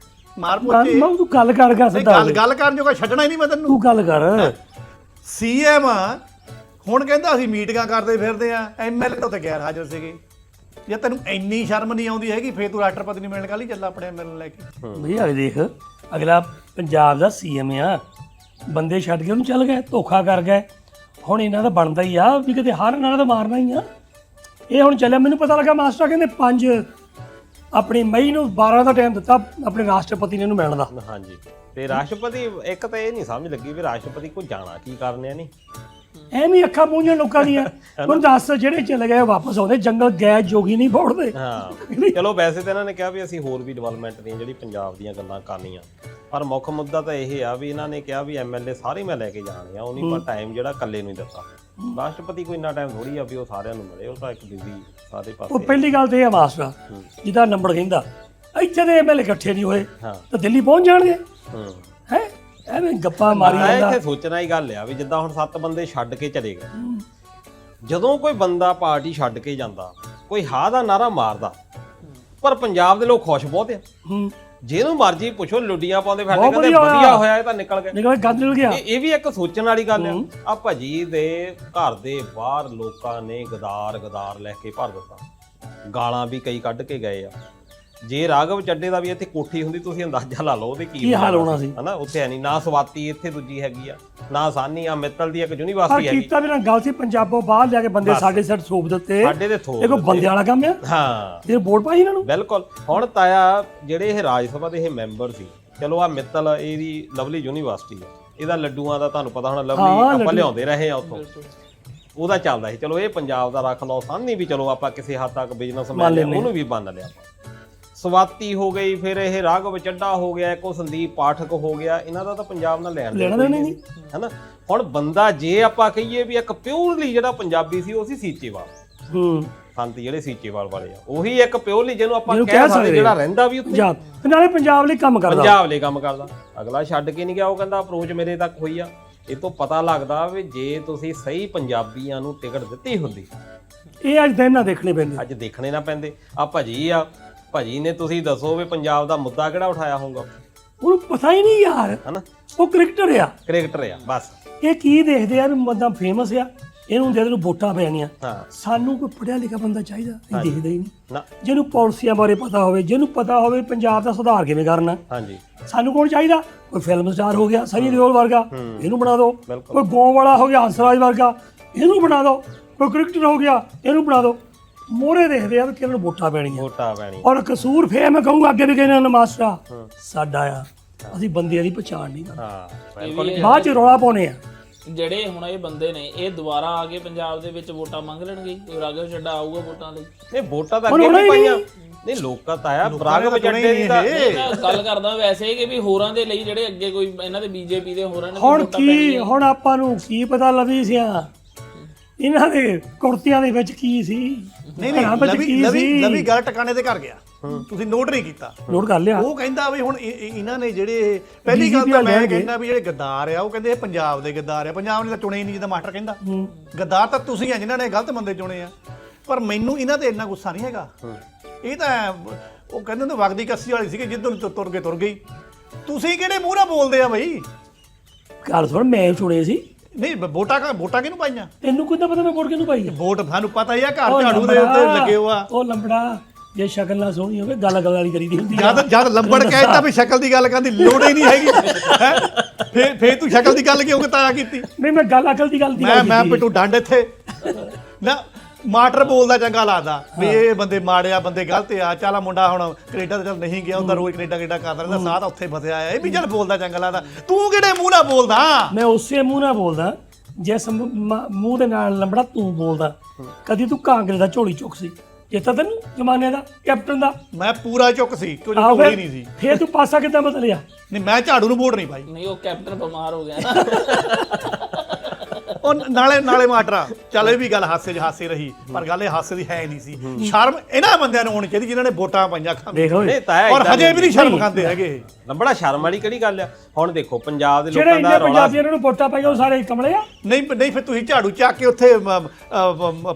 S3: ਮਾਰ ਪੋਚੇ।
S2: ਤੂੰ ਗੱਲ ਕਰ
S3: ਗੱਲ ਕਰਨ ਜੋਗਾ ਛੱਡਣਾ ਹੀ ਨਹੀਂ ਮੈਂ ਤੈਨੂੰ।
S2: ਤੂੰ ਗੱਲ ਕਰ।
S3: ਸੀਐਮ ਹੁਣ ਕਹਿੰਦਾ ਅਸੀਂ ਮੀਟਿੰਗਾਂ ਕਰਦੇ ਫਿਰਦੇ ਆ, ਐਮਐਲਏ ਤਾਂ ਉੱਥੇ ਗੈਰ ਹਾਜ਼ਰ ਸੀਗੇ। ਜੇ ਤੈਨੂੰ ਇੰਨੀ ਸ਼ਰਮ ਨਹੀਂ ਆਉਂਦੀ ਹੈਗੀ ਫੇਰ ਤੂੰ ਰਾਸ਼ਟਰਪਤੀ ਨੂੰ ਮਿਲਣ ਕੱਲ ਹੀ ਚੱਲਾ ਆਪਣੇ ਐਮਐਲਏ ਲੈ ਕੇ।
S2: ਬਈ ਆ ਦੇਖ, ਅਗਲਾ ਪੰਜਾਬ ਦਾ ਸੀਐਮ ਆ, ਬੰਦੇ ਛੱਡ ਕੇ ਉਹਨੂੰ ਚੱਲ ਗਏ, ਧੋਖਾ ਕਰ ਗਏ। ਹੁਣ ਇਹਨਾਂ ਦਾ ਬਣਦਾ ਹੀ ਆ ਵੀ ਕਿਤੇ ਹਰ ਨਾਲ ਤਾਂ ਮਾਰਨਾ ਹੀ ਆ। ਇਹ ਹੁਣ ਚੱਲਿਆ, ਮੈਨੂੰ ਪਤਾ ਲੱਗਾ ਮਾਸਟਰ ਕਹਿੰਦੇ 5 ਆਪਣੀ ਮਈ ਨੂੰ 12 ਦਾ ਟਾਈਮ ਦਿੱਤਾ ਆਪਣੇ ਰਾਸ਼ਟਰਪਤੀ ਨੇ ਇਹਨੂੰ ਮਿਲਣ ਦਾ।
S4: ਹਾਂਜੀ, ਤੇ ਰਾਸ਼ਟਰਪਤੀ ਇੱਕ ਤਾਂ ਇਹ ਨਹੀਂ ਸਮਝ ਲੱਗੀ ਵੀ ਰਾਸ਼ਟਰਪਤੀ ਕੋ ਜਾਣਾ ਕੀ ਕਰਨੇ ਆ। ਨਹੀਂ
S2: ਐਵੇਂ ਅੱਖਾਂ ਪੂੰਝਣ ਲੋਕਾਂ ਦੀਆਂ। ਹੁਣ ਦੱਸ, ਜਿਹੜੇ ਚਲੇ ਗਏ ਵਾਪਸ ਆਉਂਦੇ, ਜੰਗਲ ਗਏ ਜੋਗੀ ਨਹੀਂ ਫੋੜਦੇ।
S4: ਹਾਂ ਚਲੋ, ਵੈਸੇ ਤਾਂ ਇਹਨਾਂ ਨੇ ਕਿਹਾ ਵੀ ਅਸੀਂ ਹੋਰ ਵੀ ਡਿਵੈਲਪਮੈਂਟ ਦੀਆਂ ਜਿਹੜੀ ਪੰਜਾਬ ਦੀਆਂ ਗੱਲਾਂ ਕਰਨੀਆਂ, ਪਰ ਮੁੱਖ ਮੁੱਦਾ ਤਾਂ ਇਹ ਆ ਵੀ ਇਹਨਾਂ ਨੇ ਕਿਹਾ ਵੀ ਐਮਐਲਏ ਸਾਰੇ ਮੈਂ ਲੈ ਕੇ ਜਾਣੇ ਆ। ਉਹਨੀ ਪਰ ਟਾਈਮ ਜਿਹੜਾ ਇਕੱਲੇ ਨੂੰ ਹੀ ਦਿੱਤਾ। ਰਾਸ਼ਟਰਪਤੀ ਕੋਈ ਇੰਨਾ ਟਾਈਮ ਥੋੜੀ ਆ ਵੀ ਉਹ ਸਾਰਿਆਂ ਨੂੰ ਮਿਲੇ, ਉਹ ਤਾਂ ਇੱਕ ਬਿਜ਼ੀ ਸਾਰੇ ਪਾਸੇ।
S2: ਉਹ ਪਹਿਲੀ ਗੱਲ ਤੇ ਇਹ ਆ ਮਾਸਟਰ, ਜਿਹਦਾ ਨੰਬਰ ਕਹਿੰਦਾ ਇੱਥੇ ਦੇ ਐਮਐਲਏ ਇਕੱਠੇ ਨਹੀਂ ਹੋਏ ਤਾਂ ਦਿੱਲੀ ਪਹੁੰਚ ਜਾਣਗੇ। ਹੈ ਐਵੇਂ ਗੱਪਾਂ ਮਾਰੀ ਜਾਂਦਾ।
S4: ਇੱਥੇ ਸੋਚਣਾ ਹੀ ਗੱਲ ਆ ਵੀ ਜਿੱਦਾਂ ਹੁਣ 7 ਬੰਦੇ ਛੱਡ ਕੇ ਚਲੇ ਗਏ, ਜਦੋਂ ਕੋਈ ਬੰਦਾ ਪਾਰਟੀ ਛੱਡ ਕੇ ਜਾਂਦਾ, ਕੋਈ ਹਾਂ ਦਾ ਨਾਰਾ ਮਾਰਦਾ, ਪਰ ਪੰਜਾਬ ਦੇ ਲੋਕ ਖੁਸ਼ ਬਹੁਤ ਆ। ਜਿਹਨੂੰ ਮਰਜੀ ਪੁੱਛੋ, ਲੁੱਡੀਆਂ ਪਾਉਂਦੇ ਫਿਰਦੇ, ਕਹਿੰਦੇ ਵਧੀਆ ਹੋਇਆ ਇਹ ਤਾਂ ਨਿਕਲ ਗਏ,
S2: ਗੰਦ ਨਿਕਲ ਗਿਆ।
S4: ਇਹ ਵੀ ਇੱਕ ਸੋਚਣ ਵਾਲੀ ਗੱਲ ਆ। ਆ ਭਾਜੀ ਦੇ ਘਰ ਦੇ ਬਾਹਰ ਲੋਕਾਂ ਨੇ ਗਦਾਰ ਲੈ ਕੇ ਭਰ ਦਿੱਤਾ, ਗਾਲਾਂ ਵੀ ਕਈ ਕੱਢ ਕੇ ਗਏ ਆ। ਜੇ ਰਾਘਵ ਚੱਡੇ ਦਾ ਵੀ ਇੱਥੇ ਕੋਠੀ ਹੁੰਦੀ, ਤੁਸੀਂ ਅੰਦਾਜ਼ਾ ਲਾ ਲਓ ਉਹਦੇ ਕੀ
S2: ਹਾਲ ਹੋਣਾ ਸੀ,
S4: ਹਨਾ। ਉੱਥੇ ਹੈ ਨਹੀਂ ਨਾ ਸਵਾਤੀ, ਇੱਥੇ ਦੂਜੀ ਹੈਗੀ ਆ ਨਾ ਸਾਨੀ ਆ ਮਿੱਤਲ ਦੀ ਇੱਕ ਯੂਨੀਵਰਸਿਟੀ ਹੈਗੀ।
S2: ਕੀਤਾ ਵੀ ਨਾ ਗੱਲ ਸੀ, ਪੰਜਾਬੋਂ ਬਾਹਰ ਜਾ ਕੇ ਬੰਦੇ ਸਾਡੇ ਸਿਰ ਸੋਪ ਦਿੱਤੇ।
S4: ਸਾਡੇ ਦੇ ਥੋਪ
S2: ਇਹ ਕੋਈ ਬੰਦੇ ਵਾਲਾ ਕੰਮ ਆ।
S4: ਹਾਂ,
S2: ਇਹ ਵੋਟ ਪਾਈ ਇਹਨਾਂ ਨੂੰ।
S4: ਬਿਲਕੁਲ। ਹੁਣ ਤਾਇਆ ਜਿਹੜੇ ਇਹ ਰਾਜ ਸਭਾ ਦੇ ਇਹ ਮੈਂਬਰ ਸੀ, ਚਲੋ ਆ ਮਿੱਤਲ ਇਹਦੀ ਲਵਲੀ ਯੂਨੀਵਰਸਿਟੀ ਆ, ਇਹਦਾ ਲੱਡੂਆਂ ਦਾ ਤੁਹਾਨੂੰ ਪਤਾ ਹੋਣਾ, ਲਵਲੀ ਆਪਾਂ ਲਿਆਉਂਦੇ ਰਹੇ ਆ ਉੱਥੋਂ, ਉਹਦਾ ਚੱਲਦਾ ਸੀ। ਚਲੋ ਇਹ ਪੰਜਾਬ ਦਾ ਰੱਖ ਲਓ, ਸਾਨੀ ਵੀ ਚਲੋ ਆਪਾਂ ਕਿਸੇ ਹੱਦ ਤੱਕ ਬਿਜ਼ਨਸਮੈਨ ਉਹਨੂੰ ਵੀ ਬੰਨ ਲਿਆ। ਸਵਾਤੀ ਹੋ ਗਈ, ਫਿਰ ਇਹ ਰਾਘਵ ਚੱਡਾ ਹੋ ਗਿਆ, ਇੱਕ ਉਹ ਸੰਦੀਪ ਪਾਠਕ ਹੋ ਗਿਆ। ਇਹਨਾਂ ਦਾ ਤਾਂ ਪੰਜਾਬ ਨਾਲ ਲੈਣ ਦੇਣਾ ਨਹੀਂ ਹਨਾ। ਹੁਣ ਬੰਦਾ ਜੇ ਆਪਾਂ ਕਹੀਏ ਵੀ ਇੱਕ ਪਿਓਰਲੀ ਜਿਹੜਾ ਪੰਜਾਬੀ ਸੀ, ਉਹ ਸੀ ਸੀਚੇਵਾਲ। ਸੰਤ ਜਿਹੜੇ ਸੀਚੇਵਾਲ ਵਾਲੇ ਆ, ਉਹੀ ਇੱਕ ਪਿਓਰਲੀ ਜਿਹਨੂੰ ਆਪਾਂ ਕਹਿ ਸਕਦੇ, ਜਿਹੜਾ ਰਹਿੰਦਾ ਵੀ ਉੱਥੇ
S2: ਨਾਲੇ ਪੰਜਾਬ ਲਈ ਕੰਮ ਕਰਦਾ,
S4: ਪੰਜਾਬ ਲਈ ਕੰਮ ਕਰਦਾ। ਅਗਲਾ ਛੱਡ ਕੇ ਨਹੀਂ ਗਿਆ, ਉਹ ਕਹਿੰਦਾ ਅਪਰੋਚ ਮੇਰੇ ਤੱਕ ਹੋਈ ਆ। ਇਹ ਤੋਂ ਪਤਾ ਲੱਗਦਾ ਵੀ ਜੇ ਤੁਸੀਂ ਸਹੀ ਪੰਜਾਬੀਆਂ ਨੂੰ ਟਿਕਟ ਦਿੱਤੀ ਹੁੰਦੀ,
S2: ਇਹ ਅੱਜ ਦਿਨ ਨਾ ਦੇਖਣੇ ਪੈਂਦੇ,
S4: ਅੱਜ ਦੇਖਣੇ ਨਾ ਪੈਂਦੇ। ਆ ਭਾਜੀ ਆ, ਭਾਜੀ ਨੇ ਤੁਸੀਂ ਦੱਸੋ ਵੀ ਪੰਜਾਬ ਦਾ ਮੁੱਦਾ ਕਿਹੜਾ ਉਠਾਇਆ ਹੋਊਗਾ?
S2: ਉਹਨੂੰ ਪਤਾ ਹੀ ਨਹੀਂ ਯਾਰ, ਹਨਾ। ਉਹ ਕ੍ਰਿਕਟਰ ਆ
S4: ਬਸ।
S2: ਇਹ ਕੀ ਦੇਖਦੇ ਆ ਵੀ ਬੰਦਾ ਫੇਮਸ ਆ, ਇਹਨੂੰ ਜਦ ਨੂੰ ਵੋਟਾਂ ਪੈਣੀਆਂ। ਸਾਨੂੰ ਕੋਈ ਪੜ੍ਹਿਆ ਲਿਖਿਆ ਬੰਦਾ ਚਾਹੀਦਾ, ਇਹ ਦੇਖਦਾ ਹੀ ਨਹੀਂ। ਜਿਹਨੂੰ ਪਾਲਿਸੀਆਂ ਬਾਰੇ ਪਤਾ ਹੋਵੇ, ਜਿਹਨੂੰ ਪਤਾ ਹੋਵੇ ਪੰਜਾਬ ਦਾ ਸੁਧਾਰ ਕਿਵੇਂ ਕਰਨਾ।
S4: ਹਾਂਜੀ,
S2: ਸਾਨੂੰ ਕੌਣ ਚਾਹੀਦਾ? ਕੋਈ ਫਿਲਮ ਸਟਾਰ ਹੋ ਗਿਆ ਸਨੀ ਦਿਓਲ ਵਰਗਾ, ਇਹਨੂੰ ਬਣਾ ਦਿਓ। ਕੋਈ ਗਾਉਂ ਵਾਲਾ ਹੋ ਗਿਆ ਹੰਸਰਾਜ ਵਰਗਾ, ਇਹਨੂੰ ਬਣਾ ਦਿਓ। ਕੋਈ ਕ੍ਰਿਕਟਰ ਹੋ ਗਿਆ, ਇਹਨੂੰ ਬਣਾ ਦਿਓ। ਮੋਹਰੇ ਦੇਖਦੇ ਆ ਵੀ ਕਿਹਨਾਂ ਨੂੰ ਵੋਟਾਂ ਪੈਣੀਆਂ। ਔਰ ਕਸੂਰ ਫੇਰ ਮੈਂ ਕਹੂੰਗਾ ਅੱਗੇ ਵੀ ਕਹਿੰਦੇ ਮਾਸਟਰਾ ਸਾਡਾ ਆ, ਅਸੀਂ ਬੰਦਿਆਂ ਦੀ ਪਛਾਣ ਨਹੀਂ ਕਰਦੇ, ਬਾਅਦ ਚ ਰੌਲਾ ਪਾਉਣੇ ਆ।
S1: ਜਿਹੜੇ ਹੁਣ ਇਹ ਬੰਦੇ ਨੇ, ਇਹ ਦੁਬਾਰਾ ਆ ਕੇ ਪੰਜਾਬ ਦੇ ਵਿੱਚ ਵੋਟਾਂ ਮੰਗ ਲੈਣਗੇ। ਰਾਘਵ ਚੱਡਾ ਆਊਗਾ ਵੋਟਾਂ ਲਈ?
S4: ਇਹ ਵੋਟਾਂ ਤਾਂ ਅੱਗੇ ਨਹੀਂ ਪਾਈਆਂ। ਨਹੀਂ, ਲੋਕਾਂ ਤਾਂ ਆਇਆ ਰਾਘਵ ਚੱਡੇ ਦੀ ਤਾਂ
S1: ਗੱਲ ਕਰਦਾ ਵੈਸੇ ਕਿ ਵੀ ਹੋਰਾਂ ਦੇ ਲਈ ਜਿਹੜੇ ਅੱਗੇ ਕੋਈ ਇਹਨਾਂ ਦੇ ਬੀਜੇਪੀ ਦੇ ਹੋਰਾਂ ਨੇ
S2: ਹੁਣ ਕੀ, ਹੁਣ ਆਪਾਂ ਨੂੰ ਕੀ ਪਤਾ ਲਵੀ ਸਿਆ ਇਹਨਾਂ ਦੇ ਕੁਰਤੀਆਂ ਦੇ ਵਿੱਚ ਕੀ ਸੀ?
S3: ਨਹੀਂ ਲਵੀ ਗੱਲ ਟਿਕਾਣੇ ਤੇ ਕਰ ਗਿਆ, ਤੁਸੀਂ ਨੋਟ ਨਹੀਂ ਕੀਤਾ?
S2: ਨੋਟ ਕਰ ਲਿਆ।
S3: ਉਹ ਕਹਿੰਦਾ ਵੀ ਹੁਣ ਇਹਨਾਂ ਨੇ ਜਿਹੜੇ, ਪਹਿਲੀ ਗੱਲ ਤਾਂ ਮੈਂ ਕਹਿੰਦਾ ਵੀ ਜਿਹੜੇ ਗੱਦਾਰ ਆ, ਉਹ ਕਹਿੰਦੇ ਇਹ ਪੰਜਾਬ ਦੇ ਗੱਦਾਰ ਆ। ਪੰਜਾਬ ਨੇ ਤਾਂ ਚੁਣੇ ਹੀ ਨਹੀਂ, ਜਿੱਦਾਂ ਮਾਸਟਰ ਕਹਿੰਦਾ। ਗੱਦਾਰ ਤਾਂ ਤੁਸੀਂ ਆ ਜਿਨ੍ਹਾਂ ਨੇ ਗਲਤ ਬੰਦੇ ਚੁਣੇ ਆ। ਪਰ ਮੈਨੂੰ ਇਹਨਾਂ ਤੇ ਇੰਨਾ ਗੁੱਸਾ ਨਹੀਂ ਹੈਗਾ। ਇਹ ਤਾਂ ਉਹ ਕਹਿੰਦੇ ਹੁੰਦੇ ਵਗਦੀ ਕੱਸੀ ਵਾਲੀ ਸੀਗੀ, ਜਿੱਦੋਂ ਤੁਰ ਗਈ। ਤੁਸੀਂ ਕਿਹੜੇ ਮੂੰਹ ਨਾਲ ਬੋਲਦੇ ਆ ਬਈ?
S2: ਗੱਲ ਸੁਣ, ਮੈਂ ਚੁਣੇ ਸੀ।
S3: ਨਹੀਂ, ਵੋਟਾਂ ਕਿਹਨੂੰ ਪਾਈਆਂ?
S2: ਤੈਨੂੰ ਕਿੱਦਾਂ ਪਤਾ ਮੈਂ ਵੋਟ ਕਿਹਨੂੰ ਪਾਈ?
S3: ਵੋਟ ਸਾਨੂੰ ਪਤਾ ਹੀ ਆ, ਘਰ ਝਾੜੂ ਦੇ ਉੱਤੇ ਲੱਗੇ ਹੋ ਆ।
S2: ਉਹ ਲੰਬੜਾ ਜੇ ਸ਼ਕਲ ਨਾਲ ਸੋਹਣੀ ਹੋਵੇ, ਗੱਲ ਵਾਲੀ ਕਰੀਦੀ ਹੁੰਦੀ।
S3: ਜਦ ਲੰਬੜ ਕਹਿਤਾ ਵੀ ਸ਼ਕਲ ਦੀ ਗੱਲ ਕਰਨ ਦੀ ਲੋੜ ਹੀ ਨਹੀਂ ਹੈਗੀ, ਫੇਰ ਤੂੰ ਸ਼ਕਲ ਦੀ ਗੱਲ ਕਿਉਂ ਕੀਤਾ ਕੀਤੀ?
S2: ਨਹੀਂ, ਮੈਂ ਗੱਲ ਅਕਲ ਦੀ ਗੱਲ ਦੀ
S3: ਮੈਂ ਪਿੱਟੂ ਡੰਡ ਇੱਥੇ ਨਾ। ਮਾਟਰ ਬੋਲਦਾ ਚੰਗਾ ਲੱਗਦਾ ਵੀ ਇਹ ਬੰਦੇ ਮਾੜੇ ਆ, ਬੰਦੇ ਗਲਤ ਆ। ਚੱਲ ਮੁੰਡਾ ਹੁਣ ਕੈਨੇਡਾ ਤੇ ਚੱਲ ਨਹੀਂ ਗਿਆ, ਉਹਦਾ ਰੋਜ਼ ਕੈਨੇਡਾ ਕਰਦਾ ਰਹਿੰਦਾ, ਸਾਹ ਤਾਂ ਉੱਥੇ ਫਸਿਆ ਆ। ਇਹ ਵੀ ਚੱਲ ਬੋਲਦਾ ਚੰਗਾ ਲੱਗਦਾ। ਤੂੰ ਕਿਹੜੇ ਮੂੰਹ ਨਾਲ ਬੋਲਦਾ? ਮੈਂ
S2: ਉਸੇ ਮੂੰਹ ਨਾਲ ਬੋਲਦਾ ਜਿਸ ਮੂੰਹ ਦੇ ਨਾਲ ਲੰਬੜਾ ਤੂੰ ਬੋਲਦਾ। ਕਦੀ ਤੂੰ ਕਾਂਗਰਸ ਦਾ ਝੋਲੀ ਚੁੱਕ ਸੀ, ਚੇਤਾ ਤੈਨੂੰ ਜ਼ਮਾਨੇ ਦਾ ਕੈਪਟਨ ਦਾ?
S3: ਮੈਂ ਪੂਰਾ ਚੁੱਕ ਸੀ, ਕੁਝ
S2: ਆਹੋ
S3: ਢੋਲੀ ਨਹੀਂ ਸੀ।
S2: ਫੇਰ ਤੂੰ ਪਾਸਾ ਕਿੱਦਾਂ ਬਦਲਿਆ?
S3: ਨਹੀਂ ਮੈਂ ਝਾੜੂ ਨੂੰ ਵੋਟ ਨਹੀਂ ਪਾਈ।
S1: ਨਹੀਂ ਉਹ ਕੈਪਟਨ ਬਿਮਾਰ ਹੋ ਗਿਆ ਨਾ।
S3: ਉਹ ਨਾਲੇ ਮਾਟਰਾ ਚੱਲ ਇਹ ਵੀ ਗੱਲ ਹਾਸੇ ਰਹੀ, ਪਰ ਗੱਲ ਇਹ ਹਾਸੇ ਦੀ ਹੈ ਨਹੀਂ ਸੀ। ਸ਼ਰਮ ਇਹਨਾਂ ਬੰਦਿਆਂ ਨੂੰ ਹੋਣੀ ਚਾਹੀਦੀ ਜਿਨ੍ਹਾਂ ਨੇ ਵੋਟਾਂ ਪਾਈਆਂ ਖਾਂ,
S2: ਦੇਖ ਓਏ
S4: ਨਹੀਂ ਤਾਇਆ
S3: ਔਰ
S4: ਏਦਾਂ
S3: ਹਜੇ ਵੀ ਨਹੀਂ ਸ਼ਰਮ ਖਾਂਦੇ ਹੈਗੇ ਇਹ।
S4: ਲੰਬੜਾ ਸ਼ਰਮ ਵਾਲੀ ਕਿਹੜੀ ਗੱਲ ਆ? ਹੁਣ ਦੇਖੋ ਪੰਜਾਬ ਦੇ
S2: ਜਿਹੜੇ
S4: ਲੋਕਾਂ ਦਾ
S2: ਇੰਨੇ
S4: ਰੌਲਾ
S2: ਪੰਜਾਬੀਆਂ ਨੂੰ ਵੋਟਾਂ ਪਾਈਆਂ ਉਹ ਸਾਰੇ ਕਮਲੇ ਆ।
S3: ਨਹੀਂ ਫਿਰ ਤੁਸੀਂ ਝਾੜੂ ਚੱਕ ਕੇ ਉੱਥੇ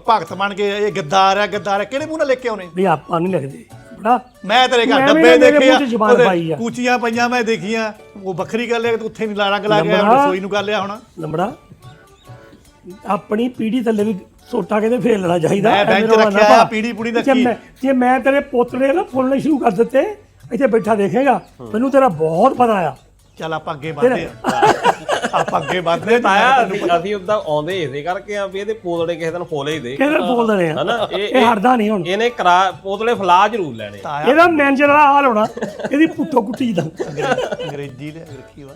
S3: ਭਗਤ ਬਣ ਕੇ ਇਹ ਗੱਦਾਰ ਹੈ ਕਿਹੜੇ ਮੂੰਹ ਨਾਲ ਲਿਖ ਕੇ ਆਉਣੇ?
S2: ਵੀ ਆਪਾਂ ਨਹੀਂ ਲਿਖਦੇ ਬੜਾ।
S3: ਮੈਂ ਤੇਰੇ ਘਰ
S2: ਮੈਂ ਵੀ
S3: ਡੱਬੇ
S2: ਮੇਰੇ
S3: ਦੇਖੇ
S2: ਮੂੰਹ 'ਚ ਜ਼ੁਬਾਨ
S3: ਉਹਦੇ
S2: ਪਾਈ ਆ।
S3: ਕੂਚੀਆਂ ਪਈਆਂ ਮੈਂ ਦੇਖੀਆਂ, ਉਹ ਵੱਖਰੀ ਗੱਲ ਹੈ ਕਿ ਉੱਥੇ ਨਹੀਂ ਰੰਗ ਲਾ ਕੇ ਆਇਆ,
S2: ਲੰਬੜਾ।
S3: ਰਸੋਈ ਨੂੰ ਕਰ ਲਿਆ ਹੋਣਾ।
S2: ਲੰਬੜਾ ਆਪਣੀ ਪੀੜੀ ਥੱਲੇ ਵੀ ਸੋਟਾ ਕਿਤੇ ਫੇਰ ਲੈਣਾ ਚਾਹੀਦਾ।
S3: ਮੈਂ ਬੈਂਚ
S2: ਐਵੇਂ ਰੌਲਾ ਨਾ
S3: ਰੱਖਿਆ,
S2: ਪਾ।
S3: ਪੀੜੀ ਪੂੜੀ ਦਾ
S2: ਜੇ
S3: ਕੀ?
S2: ਜੇ ਮੈਂ ਤੇਰੇ ਪੋਤੜੇ ਨਾ ਫੁੱਲਣੇ ਸ਼ੁਰੂ ਕਰ ਦਿੱਤੇ ਇੱਥੇ ਬੈਠਾ ਦੇਖੇਗਾ, ਮੈਨੂੰ ਤੇਰਾ ਬਹੁਤ ਪਤਾ ਆ।
S3: ਚੱਲ ਆਪਾਂ ਅੱਗੇ ਵਧਦੇ ਆ।
S4: ਤਾਇਆ ਅਸੀਂ ਉਦਾਂ ਆਉਂਦੇ ਇਸੇ ਕਰਕੇ ਆ ਵੀ ਇਹਦੇ ਪੋਤੜੇ ਕਿਸੇ ਦਿਨ ਫੋਲੇ ਹੀ ਦੇ
S2: ਕਿਹਦੇ ਬੋਲ ਦੇਣੇ ਆ?
S4: ਹਨਾ
S2: ਇਹ ਹਟਦਾ ਨਹੀਂ ਹੁਣ।
S4: ਇਹਨੇ ਪੋਤਲੇ ਫਲਾ ਜ਼ਰੂਰ ਲੈਣੇ।
S2: ਇਹਦਾ ਮੈਨੇਜਰ ਵਾਲਾ ਹਾਲ ਹੋਣਾ, ਇਹਦੀ ਪੁੱਠੋ ਕੁੱਟੀ ਦਾ।
S3: ਅੰਗਰੇਜ਼ੀ ਦੇ ਰੱਖੀ ਵਾ।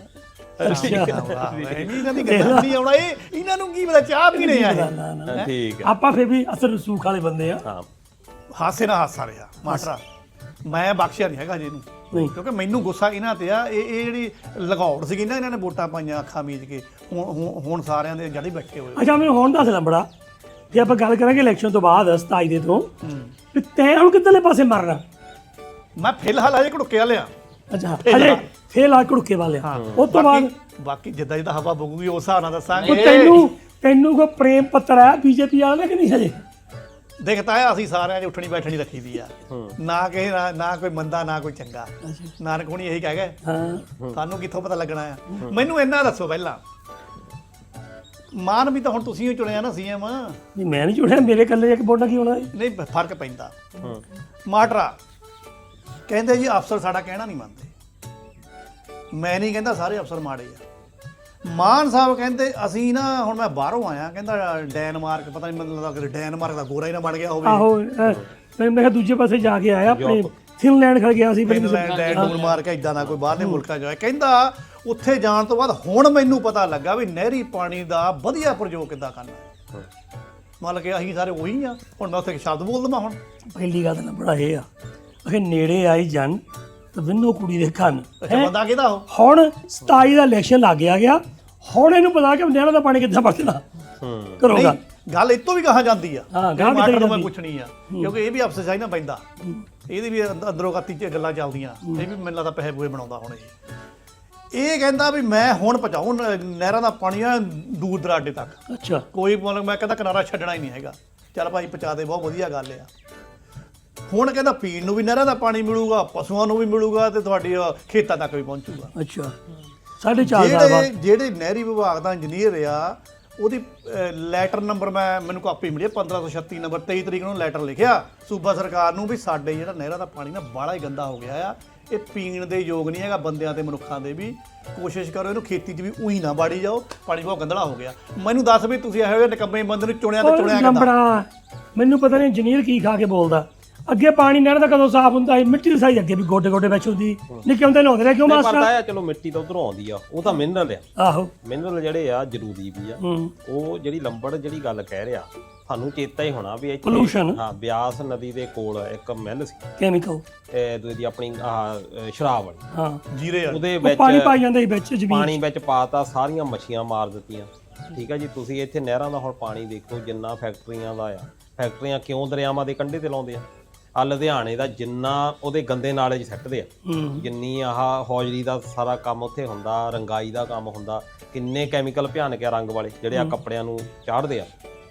S3: ਇਹਨਾਂ ਦੀ ਗੱਲ ਨਹੀਂ ਆਉਣਾ, ਇਹਨਾਂ ਨੂੰ ਕੀ ਪਤਾ ਚਾਹ ਪੀਣੇ ਆ ਇਹ।
S4: ਠੀਕ ਹੈ।
S2: ਆਪਾਂ ਫੇਰ ਵੀ ਅਸਰ ਰਸੂਖ ਵਾਲੇ ਬੰਦੇ ਆ।
S4: ਹਾਂ
S3: ਹਾਸੇ ਨਾਲ ਹਾਸਾ ਰਿਹਾ ਮਾਸਟਰਾ, ਮੈਂ ਬਖਸ਼ਿਆ ਨਹੀਂ ਹੈਗਾ ਜੀ ਇਹਨੂੰ,
S2: ਨਹੀਂ
S3: ਕਿਉਂਕਿ ਮੈਨੂੰ ਗੁੱਸਾ ਇਹਨਾਂ ਤੇ ਆ। ਇਹ ਜਿਹੜੀ ਲਗਾਉੜ ਸੀਗੀ ਨਾ, ਇਹਨਾਂ ਨੇ ਵੋਟਾਂ ਪਾਈਆਂ ਅੱਖਾਂ ਮੀਚ ਕੇ, ਹੁਣ ਸਾਰਿਆਂ ਦੇ ਜੜੀ ਬੈਠੇ ਹੋਏ।
S2: ਅੱਛਾ ਮੈਨੂੰ ਹੁਣ ਦੱਸ ਲੰਬੜਾ, ਜੇ ਆਪਾਂ ਗੱਲ ਕਰਾਂਗੇ ਇਲੈਕਸ਼ਨ ਤੋਂ ਬਾਅਦ 27 ਦੇ ਤੋਂ, ਵੀ ਤੈਂ ਹੁਣ ਕਿੱਧਰਲੇ ਪਾਸੇ ਮਰਨਾ?
S3: ਮੈਂ ਫਿਲਹਾਲ ਹਜੇ ਘੜੁੱਕੇ ਲਿਆ।
S2: ਅੱਛਾ ਹਜੇ ਫੇਰ ਆ ਘੁੜਕੇ ਵਾਲੇ ਉਹ ਤੋਂ ਬਾਅਦ
S3: ਬਾਕੀ ਜਿੱਦਾਂ ਹਵਾ ਬਗੂਗੀ ਉਸ ਹਿਸਾਬ ਨਾਲ ਦੱਸਾਂਗੇ।
S2: ਉਹ ਤੈਨੂੰ ਕੋ ਪ੍ਰੇਮ ਪੱਤਰ ਹੈ ਬੀਜੇਪੀ ਵਾਲੇ ਕਿ ਨਹੀਂ ਹਜੇ?
S3: ਦੇਖਤਾ ਹੈ ਅਸੀਂ ਸਾਰਿਆਂ 'ਚ ਉੱਠਣੀ ਬੈਠਣੀ ਰੱਖੀ ਦੀ ਆ, ਨਾ ਕਿਸੇ ਨਾ ਕੋਈ ਮੰਦਾ ਨਾ ਕੋਈ ਚੰਗਾ। ਨਾਨਕ ਹੁਣੀ ਇਹੀ ਕਹਿ ਗਏ,
S2: ਹਾਂ
S3: ਸਾਨੂੰ ਕਿੱਥੋਂ ਪਤਾ ਲੱਗਣਾ ਆ? ਮੈਨੂੰ ਇੰਨਾ ਦੱਸੋ ਪਹਿਲਾਂ, ਮਾਨ ਵੀ ਤਾਂ ਹੁਣ ਤੁਸੀਂ ਹੀ ਚੁਣਿਆ ਨਾ ਸੀਐਮ।
S2: ਨਹੀਂ ਮੈਂ ਨਹੀਂ ਜੁੜਿਆ, ਮੇਰੇ ਇਕੱਲੇ ਇੱਕ ਵੋਟਾਂ ਕੀ ਹੋਣਾ?
S3: ਨਹੀਂ ਫਰਕ ਪੈਂਦਾ। ਮਾਟਰਾ ਕਹਿੰਦੇ ਜੀ ਅਫਸਰ ਸਾਡਾ ਕਹਿਣਾ ਨਹੀਂ ਮੰਨਦੇ। ਮੈਂ ਨਹੀਂ ਕਹਿੰਦਾ ਸਾਰੇ ਅਫਸਰ ਮਾੜੇ ਆ। ਮਾਨ ਸਾਹਿਬ ਕਹਿੰਦੇ ਅਸੀਂ ਨਾ, ਹੁਣ ਮੈਂ ਬਾਹਰੋਂ ਆਇਆ, ਕਹਿੰਦਾ ਡੈਨਮਾਰਕ, ਪਤਾ ਨਹੀਂ ਮੈਨੂੰ ਲੱਗਦਾ ਡੈਨਮਾਰਕ ਦਾ ਗੋਰਾ ਹੀ ਨਾ ਬਣ ਗਿਆ ਹੋਵੇ।
S2: ਆਹੋ ਮੈਂ ਕਿਹਾ ਦੂਜੇ ਪਾਸੇ ਜਾ ਕੇ ਆਇਆ, ਆਪਣੇ ਫਿਨਲੈਂਡ ਖੜ ਗਿਆ ਸੀ।
S3: ਡੈਨਮਾਰਕ ਇਦਾਂ ਦਾ ਕੋਈ ਬਾਹਰਲੇ ਮੁਲਕਾਂ 'ਚ ਹੋਇਆ। ਕਹਿੰਦਾ ਉੱਥੇ ਜਾਣ ਤੋਂ ਬਾਅਦ ਹੁਣ ਮੈਨੂੰ ਪਤਾ ਲੱਗਾ ਵੀ ਨਹਿਰੀ ਪਾਣੀ ਦਾ ਵਧੀਆ ਪ੍ਰਯੋਗ ਕਿੱਦਾਂ ਕਰਨਾ। ਮੰਨ ਕੇ ਅਸੀਂ ਸਾਰੇ ਉਹੀ ਆ। ਹੁਣ ਮੈਂ ਉੱਥੇ ਸ਼ਬਦ ਬੋਲ ਦਵਾਂ। ਹੁਣ
S2: ਪਹਿਲੀ ਗੱਲ ਤਾਂ ਬੜਾ ਇਹ ਆ ਕਿ ਨੇੜੇ ਆਈ ਜਨ ਤੇ ਵਿੰਨੋ ਕੁੜੀ ਦੇ ਕੰਨ।
S3: ਅੱਛਾ ਬੰਦਾ ਕਿਹਦਾ ਉਹ?
S2: ਹੁਣ 27 ਦਾ ਇਲੈਕਸ਼ਨ ਲੱਗ ਗਿਆ, ਹੁਣ ਇਹਨੂੰ ਪਤਾ ਕਿ ਨਹਿਰਾਂ ਦਾ ਪਾਣੀ ਕਿੱਦਾਂ ਵਰਤਣਾ ਕਰੋਗਾ।
S3: ਗੱਲ ਇਹ ਤੋਂ ਵੀ ਕਹਾ ਜਾਂਦੀ ਆ।
S2: ਹਾਂ ਗਾਂ
S3: ਮਾਟਰ ਨੂੰ ਮੈਂ ਪੁੱਛਣੀ ਆ, ਕਿਉਂਕਿ ਇਹ ਵੀ ਅਫਸਰਸ਼ਾਹੀ ਨਾ ਪੈਂਦਾ, ਇਹਦੀ ਵੀ ਅੰਦਰੋਂ ਗਾਤੀ 'ਚ ਗੱਲਾਂ ਚੱਲਦੀਆਂ। ਇਹ ਵੀ ਮੈਨੂੰ ਲੱਗਦਾ ਪੈਸੇ ਪੂਏ ਬਣਾਉਂਦਾ ਹੁਣ। ਇਹ ਕਹਿੰਦਾ ਵੀ ਮੈਂ ਹੁਣ ਪਹੁੰਚਾਉ ਨਹਿਰਾਂ ਦਾ ਪਾਣੀ ਆ ਦੂਰ ਦਰਾਡੇ ਤੱਕ।
S2: ਅੱਛਾ
S3: ਕੋਈ ਮਤਲਬ ਮੈਂ ਕਹਿੰਦਾ ਕਿਨਾਰਾ ਛੱਡਣਾ ਹੀ ਨਹੀਂ ਹੈਗਾ। ਚੱਲ ਭਾਈ ਪਹੁੰਚਾ ਦੇ, ਬਹੁਤ ਵਧੀਆ ਗੱਲ ਆ। ਹੁਣ ਕਹਿੰਦਾ ਪੀਣ ਨੂੰ ਵੀ ਨਹਿਰਾਂ ਦਾ ਪਾਣੀ ਮਿਲੂਗਾ, ਪਸ਼ੂਆਂ ਨੂੰ ਵੀ ਮਿਲੂਗਾ, ਤੇ ਤੁਹਾਡੀ ਖੇਤਾਂ ਤੱਕ ਵੀ ਪਹੁੰਚੂਗਾ।
S2: ਅੱਛਾ 4.5
S3: ਜਿਹੜੇ ਨਹਿਰੀ ਵਿਭਾਗ ਦਾ ਇੰਜੀਨੀਅਰ ਆ, ਉਹਦੀ ਲੈਟਰ ਨੰਬਰ ਮੈਨੂੰ ਕਾਪੀ ਮਿਲੀ 1536 ਨੰਬਰ, 23 ਤਰੀਕ ਨੂੰ ਲੈਟਰ ਲਿਖਿਆ ਸੂਬਾ ਸਰਕਾਰ ਨੂੰ ਵੀ ਸਾਡੇ ਜਿਹੜਾ ਨਹਿਰਾਂ ਦਾ ਪਾਣੀ ਨਾ ਬਾਹਲਾ ਹੀ ਗੰਦਾ ਹੋ ਗਿਆ ਆ, ਇਹ ਪੀਣ ਦੇ ਯੋਗ ਨਹੀਂ ਹੈਗਾ ਬੰਦਿਆਂ ਤੇ ਮਨੁੱਖਾਂ ਦੇ ਵੀ। ਕੋਸ਼ਿਸ਼ ਕਰੋ ਇਹਨੂੰ ਖੇਤੀ 'ਚ ਵੀ ਉਹੀ ਨਾ ਬਾੜੀ ਜਾਓ, ਪਾਣੀ ਬਹੁਤ ਗੰਦਲਾ ਹੋ ਗਿਆ। ਮੈਨੂੰ ਦੱਸ ਵੀ ਤੁਸੀਂ ਇਹੋ ਜਿਹੇ ਨਿਕੰਮੇ ਬੰਦੇ ਨੂੰ ਚੁਣਿਆ ਤੇ ਚੁਣਿਆ
S2: ਨੰਬੜਾ, ਮੈਨੂੰ ਪਤਾ ਨਹੀਂ ਇੰਜੀਨੀਅਰ ਕੀ ਖਾ ਕੇ ਬੋਲਦਾ। ਅੱਗੇ ਪਾਣੀ ਨਹਿਰ ਦਾ ਕਦੋਂ ਸਾਫ਼ ਹੁੰਦਾ ਸੀ? ਮਿੱਟੀ ਦੀ ਸਾਈ ਅੱਗੇ ਵੀ ਗੋਡੇ ਗੋਡੇ ਵਿੱਚ ਹੁੰਦੀ, ਨਿੱਕੇ ਹੁੰਦੇ ਨਹਾਉਂਦੇ ਰਹੇ ਕਿਉਂ ਮਾਸਟਰ?
S4: ਪਤਾ ਆ ਚਲੋ ਮਿੱਟੀ ਤਾਂ ਉਧਰੋਂ ਆਉਂਦੀ ਆ, ਉਹ ਤਾਂ ਮਿਨਰਲ ਆ।
S2: ਆਹੋ
S4: ਮਿਨਰਲ ਜਿਹੜੇ ਆ ਜ਼ਰੂਰੀ ਵੀ ਆ। ਉਹ ਜਿਹੜੀ ਲੰਬੜ ਜਿਹੜੀ ਗੱਲ ਕਹਿ ਰਿਹਾ, ਤੁਹਾਨੂੰ ਚੇਤਾ ਹੀ ਹੋਣਾ ਵੀ ਇੱਥੇ
S2: ਪੋਲੂਸ਼ਨ।
S4: ਹਾਂ ਬਿਆਸ ਨਦੀ ਦੇ ਕੋਲ ਇੱਕ ਮਿੱਲ ਸੀ
S2: ਕੈਮੀਕਲ,
S4: ਦੂਜੀ ਆਪਣੀ ਸ਼ਰਾਬ ਵਾਲੀ।
S2: ਹਾਂ
S3: ਜੀਰੇ
S4: ਉਹਦੇ
S2: ਵਿੱਚ ਪਾਣੀ ਪਾਈ ਜਾਂਦਾ ਸੀ ਵਿੱਚ ਜ਼ਮੀਨ,
S4: ਪਾਣੀ ਵਿੱਚ ਪਾਤਾ, ਸਾਰੀਆਂ ਮੱਛੀਆਂ ਮਾਰ ਦਿੱਤੀਆਂ। ਠੀਕ ਆ ਜੀ। ਤੁਸੀਂ ਇੱਥੇ ਨਹਿਰਾਂ ਦਾ ਹੁਣ ਪਾਣੀ ਦੇਖੋ, ਜਿੰਨਾ ਫੈਕਟਰੀਆਂ ਦਾ ਆ, ਫੈਕਟਰੀਆਂ ਕਿਉਂ ਦਰਿਆਵਾਂ ਦੇ ਕੰਢੇ ਤੇ ਲਾਉਂਦੇ ਆ? ਆ ਲੁਧਿਆਣੇ ਦਾ ਜਿੰਨਾ ਉਹਦੇ ਗੰਦੇ ਨਾਲੇ 'ਚ ਸੱਟਦੇ ਆ, ਜਿੰਨੀ ਆਹ ਹੌਜਰੀ ਦਾ ਸਾਰਾ ਕੰਮ ਉੱਥੇ ਹੁੰਦਾ, ਰੰਗਾਈ ਦਾ ਕੰਮ ਹੁੰਦਾ, ਕਿੰਨੇ ਕੈਮੀਕਲ ਭਿਆਨਕ ਆ ਰੰਗ ਵਾਲੇ ਜਿਹੜੇ ਆ ਕੱਪੜਿਆਂ ਨੂੰ ਚਾੜਦੇ ਆ।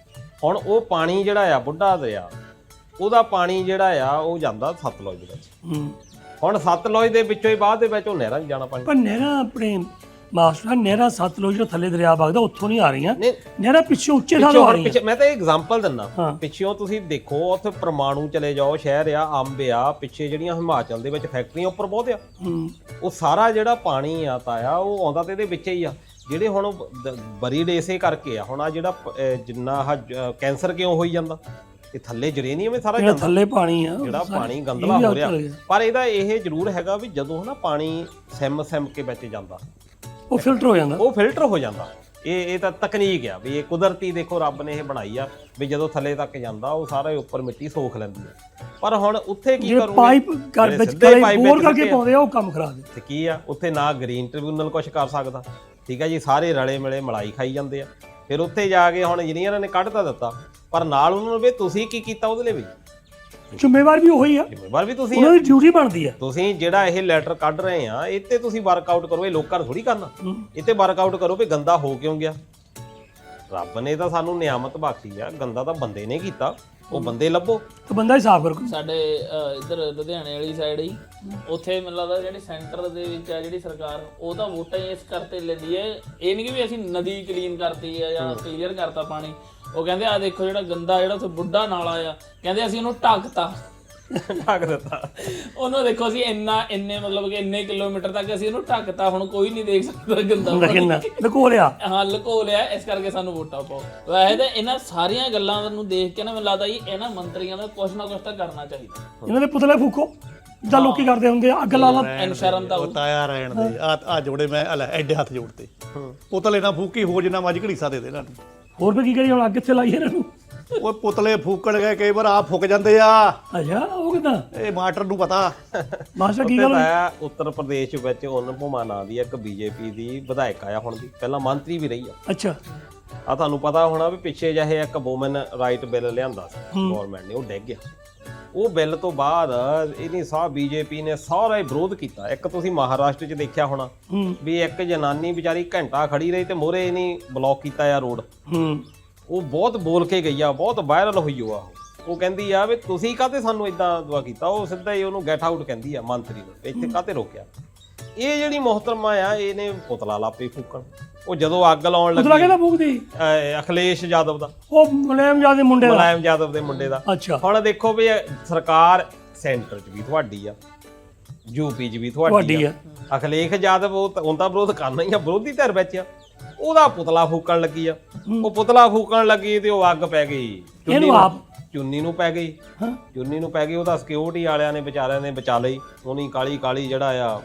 S4: ਹੁਣ ਉਹ ਪਾਣੀ ਜਿਹੜਾ ਆ ਬੁੱਢਾ ਦਰਿਆ, ਉਹਦਾ ਪਾਣੀ ਜਿਹੜਾ ਆ ਉਹ ਜਾਂਦਾ ਸਤਲੁਜ ਦੇ ਵਿੱਚ। ਹੁਣ ਸਤਲੁਜ ਦੇ ਵਿੱਚੋਂ ਹੀ ਬਾਅਦ ਦੇ ਵਿੱਚ ਉਹ ਨਹਿਰਾਂ 'ਚ ਜਾਣਾ ਪਾਣੀ।
S2: ਪਰ ਨਹਿਰਾਂ ਆਪਣੇ ਮਾਸਟਰ ਨਹਿਰਾਂ ਸਤਲੁਜ ਜੋ ਥੱਲੇ ਦਰਿਆ ਵਗਦਾ ਉੱਥੋਂ ਨਹੀਂ ਆ ਰਹੀਆਂ, ਨਹਿਰਾਂ ਪਿੱਛੋਂ ਉੱਚੇ ਥਾਂ ਆ ਰਹੀਆਂ।
S4: ਮੈਂ ਤਾਂ ਇਹ ਐਗਜ਼ਾਮਪਲ ਦਿੰਦਾ, ਪਿੱਛੋਂ ਤੁਸੀਂ ਦੇਖੋ ਉੱਥੇ ਪਰਮਾਣੂ ਚਲੇ ਜਾਓ, ਸ਼ਹਿਰ ਆ, ਅੰਬ ਆ, ਪਿੱਛੇ ਜਿਹੜੀਆਂ ਹਿਮਾਚਲ ਦੇ ਵਿੱਚ ਫੈਕਟਰੀਆਂ ਉੱਪਰ ਬਹੁਤ ਆ, ਉਹ ਸਾਰਾ ਜਿਹੜਾ ਪਾਣੀ ਆ ਤਾਇਆ ਉਹ ਆਉਂਦਾ ਤੇ ਇਹਦੇ ਵਿੱਚ ਹੀ ਆ। ਜਿਹੜੇ ਹੁਣ ਬਰੀਡ ਇਸੇ ਕਰਕੇ ਆ। ਹੁਣ ਆ ਜਿਹੜਾ ਜਿੰਨਾ ਆਹ ਕੈਂਸਰ ਕਿਉਂ ਹੋਈ ਜਾਂਦਾ, ਇਹ ਥੱਲੇ ਜਰੇਨੀਅਮ ਸਾਰਾ ਜਾਂਦਾ,
S2: ਥੱਲੇ ਪਾਣੀ ਆ,
S4: ਜਿਹੜਾ ਪਾਣੀ ਗੰਦਲਾ ਹੋ ਰਿਹਾ। ਪਰ ਇਹਦਾ ਇਹ ਜ਼ਰੂਰ ਹੈਗਾ ਵੀ ਜਦੋਂ ਹਨਾ ਪਾਣੀ ਸਿਮ ਕੇ ਵਿੱਚ ਜਾਂਦਾ,
S2: ਉਹ ਫਿਲਟਰ ਹੋ ਜਾਂਦਾ,
S4: ਉਹ ਫਿਲਟਰ ਹੋ ਜਾਂਦਾ। ਇਹ ਤਾਂ ਤਕਨੀਕ ਆ ਵੀ ਇਹ ਕੁਦਰਤੀ ਦੇਖੋ ਰੱਬ ਨੇ ਇਹ ਬਣਾਈ ਆ ਵੀ ਜਦੋਂ ਥੱਲੇ ਤੱਕ ਜਾਂਦਾ ਉਹ ਸਾਰਾ ਉੱਪਰ ਮਿੱਟੀ ਸੋਖ ਲੈਂਦੀ ਹੈ। ਪਰ ਹੁਣ ਉੱਥੇ ਕੀ
S2: ਜਿਹੜੇ
S4: ਕਰੂਗੇ
S2: ਪਾਈਪ ਘਰ
S4: ਜਿਹੜੇ
S2: ਵਿੱਚ
S4: ਸਿੱਧੇ ਪਾਈਪ
S2: ਬੋਰ
S4: ਵਿੱਚ
S2: ਕਰਕੇ
S4: ਸਿੱਟੇ ਆ।
S2: ਪਾਉਂਦੇ ਆ ਉਹ ਕੰਮ ਖਰਾਬ ਹੈ।
S4: ਤੇ ਕੀ ਆ ਉੱਥੇ ਨਾ ਗ੍ਰੀਨ ਟ੍ਰਿਬਿਊਨਲ ਕੁਝ ਕਰ ਸਕਦਾ, ਠੀਕ ਹੈ ਜੀ, ਸਾਰੇ ਰਲੇ ਮਿਲੇ ਮਲਾਈ ਖਾਈ ਜਾਂਦੇ ਆ। ਫਿਰ ਉੱਥੇ ਜਾ ਕੇ ਹੁਣ ਇੰਜੀਨੀਅਰਾਂ ਨੇ ਕੱਢ ਤਾਂ ਦਿੱਤਾ, ਪਰ ਨਾਲ ਉਹਨਾਂ ਨੂੰ ਵੀ ਤੁਸੀਂ ਕੀ ਕੀਤਾ ਉਹਦੇ ਲਈ ਵੀ
S2: ਜ਼ਿੰਮੇਵਾਰ ਵੀ ਉਹੀ ਆ,
S4: ਜ਼ਿੰਮੇਵਾਰ ਵੀ ਤੁਸੀਂ
S2: ਉਹਨਾਂ ਦੀ ਡਿਊਟੀ ਬਣਦੀ ਆ।
S4: ਤੁਸੀਂ ਜਿਹੜਾ ਇਹ ਲੈਟਰ ਕੱਢ ਰਹੇ ਆ ਇਹ ਤੇ ਤੁਸੀਂ ਵਰਕਆਊਟ ਕਰੋ, ਇਹ ਲੋਕਾਂ ਨੂੰ ਥੋੜੀ ਕਰਨਾ। ਇਹ ਤੇ ਵਰਕਆਊਟ ਕਰੋ ਵੀ ਗੰਦਾ ਹੋ ਕਿਉਂ ਗਿਆ। ਰੱਬ ਨੇ ਤਾਂ ਸਾਨੂੰ ਨਿਆਮਤ ਬਖਸ਼ੀ ਆ, ਗੰਦਾ ਤਾਂ ਬੰਦੇ ਨੇ ਕੀਤਾ, ਉਹ ਬੰਦੇ ਲੱਭੋ
S2: ਤੇ ਬੰਦਾ ਹੀ ਸਾਫ਼ ਕਰੋ।
S1: ਸਾਡੇ ਇੱਧਰ ਲੁਧਿਆਣੇ ਵਾਲੀ ਸਾਈਡ ਹੀ ਉੱਥੇ ਮੈਨੂੰ ਲੱਗਦਾ ਜਿਹੜੀ ਸੈਂਟਰ ਦੇ ਵਿੱਚ ਆ ਜਿਹੜੀ ਸਰਕਾਰ ਉਹ ਤਾਂ ਵੋਟਾਂ ਹੀ ਇਸ ਕਰਤੇ ਲੈਂਦੀ ਹੈ। ਇਹ ਨਹੀਂ ਕਿ ਵੀ ਅਸੀਂ ਨਦੀ ਕਲੀਨ ਕਰਤੀ ਹੈ ਜਾਂ ਕਲੀਅਰ ਕਰਤਾ ਪਾਣੀ। ਉਹ ਕਹਿੰਦੇ ਆ ਦੇਖੋ ਜਿਹੜਾ ਗੰਦਾ ਜਿਹੜਾ ਉੱਥੇ ਬੁੱਢਾ ਨਾਲਾ ਆ, ਕਹਿੰਦੇ ਅਸੀਂ ਉਹਨੂੰ ਢੱਕਤਾ
S4: ਢੱਕ ਦਿੱਤਾ।
S1: ਉਹਨੂੰ ਦੇਖੋ ਅਸੀਂ ਇੰਨੇ ਮਤਲਬ ਕਿ ਇੰਨੇ ਕਿਲੋਮੀਟਰ ਤੱਕ ਅਸੀਂ ਉਹਨੂੰ ਢੱਕਤਾ, ਹੁਣ ਕੋਈ ਨਹੀਂ ਦੇਖ ਸਕਦਾ ਗੰਦਾ
S2: ਹੁੰਦਾ ਕਿੰਨਾ ਲੁਕੋ ਲਿਆ।
S1: ਹਾਂ ਲੁਕੋ ਲਿਆ, ਇਸ ਕਰਕੇ ਸਾਨੂੰ ਵੋਟਾਂ ਪਾਓ। ਵੈਸੇ ਤਾਂ ਇਹਨਾਂ ਸਾਰੀਆਂ ਗੱਲਾਂ ਨੂੰ ਦੇਖ ਕੇ ਨਾ ਮੈਨੂੰ ਲੱਗਦਾ ਜੀ ਇਹਨਾਂ ਮੰਤਰੀਆਂ ਦਾ ਕੁਛ ਨਾ ਕੁਛ ਤਾਂ ਕਰਨਾ ਚਾਹੀਦਾ।
S2: ਇਹਨਾਂ ਦੇ ਪੁਤਲੇ ਫੂਕੋ ਜਿੱਦਾਂ ਲੋਕੀ ਕਰਦੇ ਹੁੰਦੇ ਆ, ਅੱਗ ਲਾ ਲਾ।
S1: ਇਨਸ਼ਰਮ ਤਾਂ
S3: ਤਾਇਆ ਰਹਿਣ ਦੇ ਆ ਜੋੜੇ ਮੈਂ ਲੈ ਐਡੇ ਹੱਥ ਜੋੜਤੇ ਪੁਤਲੇ ਨਾ ਫੂਕੀ ਹੋ ਜਿੰਨਾ ਮੱਝ ਘੜੀਸਾ ਦੇ ਦੇ ਇਹਨਾਂ ਨੂੰ।
S2: ਹੋਰ ਵੀ ਕੀ ਕਰੀ ਹੁਣ, ਅੱਗ ਕਿੱਥੇ ਲਾਈ ਇਹਨਾਂ ਨੂੰ?
S3: ਉਹ ਪੁਤਲੇ ਫੂਕਣ ਗਏ ਕਈ ਵਾਰ ਆ ਫੁੱਕ ਜਾਂਦੇ ਆ।
S2: ਅੱਛਾ ਉਹ ਕਿਦਾਂ
S3: ਇਹ ਮਾਸਟਰ ਨੂੰ ਪਤਾ।
S2: ਮਾਸਟਰ ਕੀ ਗੱਲ ਹੋਈ?
S4: ਆਇਆ ਉੱਤਰ ਪ੍ਰਦੇਸ਼ ਵਿੱਚ ਅਨੁਪਮਾ ਨਾਂ ਦੀ ਇੱਕ ਬੀਜੇਪੀ ਦੀ ਵਿਧਾਇਕ ਆ, ਹੁਣ ਦੀ ਪਹਿਲਾਂ ਮੰਤਰੀ ਵੀ ਰਹੀ ਆ।
S2: ਅੱਛਾ
S4: ਆ ਤੁਹਾਨੂੰ ਪਤਾ ਹੋਣਾ ਵੀ ਪਿੱਛੇ ਜਿਹੇ ਇੱਕ ਵੂਮਨ ਰਾਈਟ ਬਿੱਲ ਲਿਆਂਦਾ ਸੀ ਗਵਰਨਮੈਂਟ ਨੇ, ਉਹ ਡਿੱਗ ਗਿਆ। ਉਹ ਬਿੱਲ ਤੋਂ ਬਾਅਦ ਇਹਨੇ ਬੀਜੇਪੀ ਨੇ ਸਾਰਾ ਹੀ ਵਿਰੋਧ ਕੀਤਾ। ਇੱਕ ਤੁਸੀਂ ਮਹਾਰਾਸ਼ਟਰ 'ਚ ਦੇਖਿਆ ਹੋਣਾ ਵੀ ਇੱਕ ਜਨਾਨੀ ਵਿਚਾਰੀ ਘੰਟਾ ਖੜੀ ਰਹੀ ਤੇ ਮੋਰੇ ਇਹਨੇ ਬਲੌਕ ਕੀਤਾ ਆ ਰੋਡ। ਉਹ ਬਹੁਤ ਬੋਲ ਕੇ ਗਈ ਆ, ਬਹੁਤ ਵਾਇਰਲ ਹੋਈ ਉਹ ਕਹਿੰਦੀ ਆ ਵੀ ਤੁਸੀਂ ਕਾਹਤੇ ਸਾਨੂੰ ਇਦਾਂ ਦੁਆ ਕੀਤਾ। ਉਹ ਸਿੱਧਾ ਹੀ ਉਹਨੂੰ ਗੈਟ ਆਊਟ ਕਹਿੰਦੀ ਆ ਮੰਤਰੀ ਨੂੰ, ਇੱਥੇ ਕਾਹਤੇ ਰੋਕਿਆ। ਇਹ ਜਿਹੜੀ ਮੁਹਤਰਮਾ ਆ ਇਹਨੇ ਪੁਤਲਾ ਲਾਪੇ ਫੂਕਣ। ਉਹ ਜਦੋਂ ਅੱਗ ਲਾਉਣ
S2: ਪੁਤਲਾ
S4: ਲੱਗੀ
S2: ਕਿਹਦਾ ਫੂਕਦੀ?
S4: ਅਖਿਲੇਸ਼ ਯਾਦਵ ਦਾ,
S2: ਉਹ ਮੁਲਾਇਮ ਯਾਦ ਦੇ ਮੁੰਡੇ ਦਾ।
S4: ਮੁਲਾਇਮ ਯਾਦਵ ਦੇ ਮੁੰਡੇ ਦਾ।
S2: ਅੱਛਾ
S4: ਹੁਣ ਦੇਖੋ ਵੀ ਸਰਕਾਰ ਸੈਂਟਰ 'ਚ ਵੀ ਤੁਹਾਡੀ ਆ, ਯੂਪੀ 'ਚ ਵੀ ਤੁਹਾਡੀ ਆ। ਅਖਿਲੇਸ਼ ਯਾਦਵ ਉਹ ਤਾਂ ਵਿਰੋਧ ਕਰਨਾ ਹੀ ਆ, ਵਿਰੋਧੀ ਧਿਰ ਵਿੱਚ ਆ। ਉਹਦਾ ਪੁਤਲਾ ਫੂਕਣ ਲੱਗੀ ਆ। ਉਹ ਪੁਤਲਾ ਫੂਕਣ ਲੱਗੀ ਤੇ ਉਹ ਅੱਗ ਪੈ ਗਈ ਚੁੰਨੀ ਨੂੰ ਪੈ ਗਈ। ਚੁੰਨੀ ਨੂੰ ਪੈ ਗਈ। ਉਹਦਾ ਸਿਕਿਉਰਿਟੀ ਵਾਲਿਆਂ ਨੇ ਵਿਚਾਰਿਆਂ ਨੇ ਬਚਾ ਲਈ। ਉਹਨੀ ਕਾਲੀ ਜਿਹੜਾ ਆ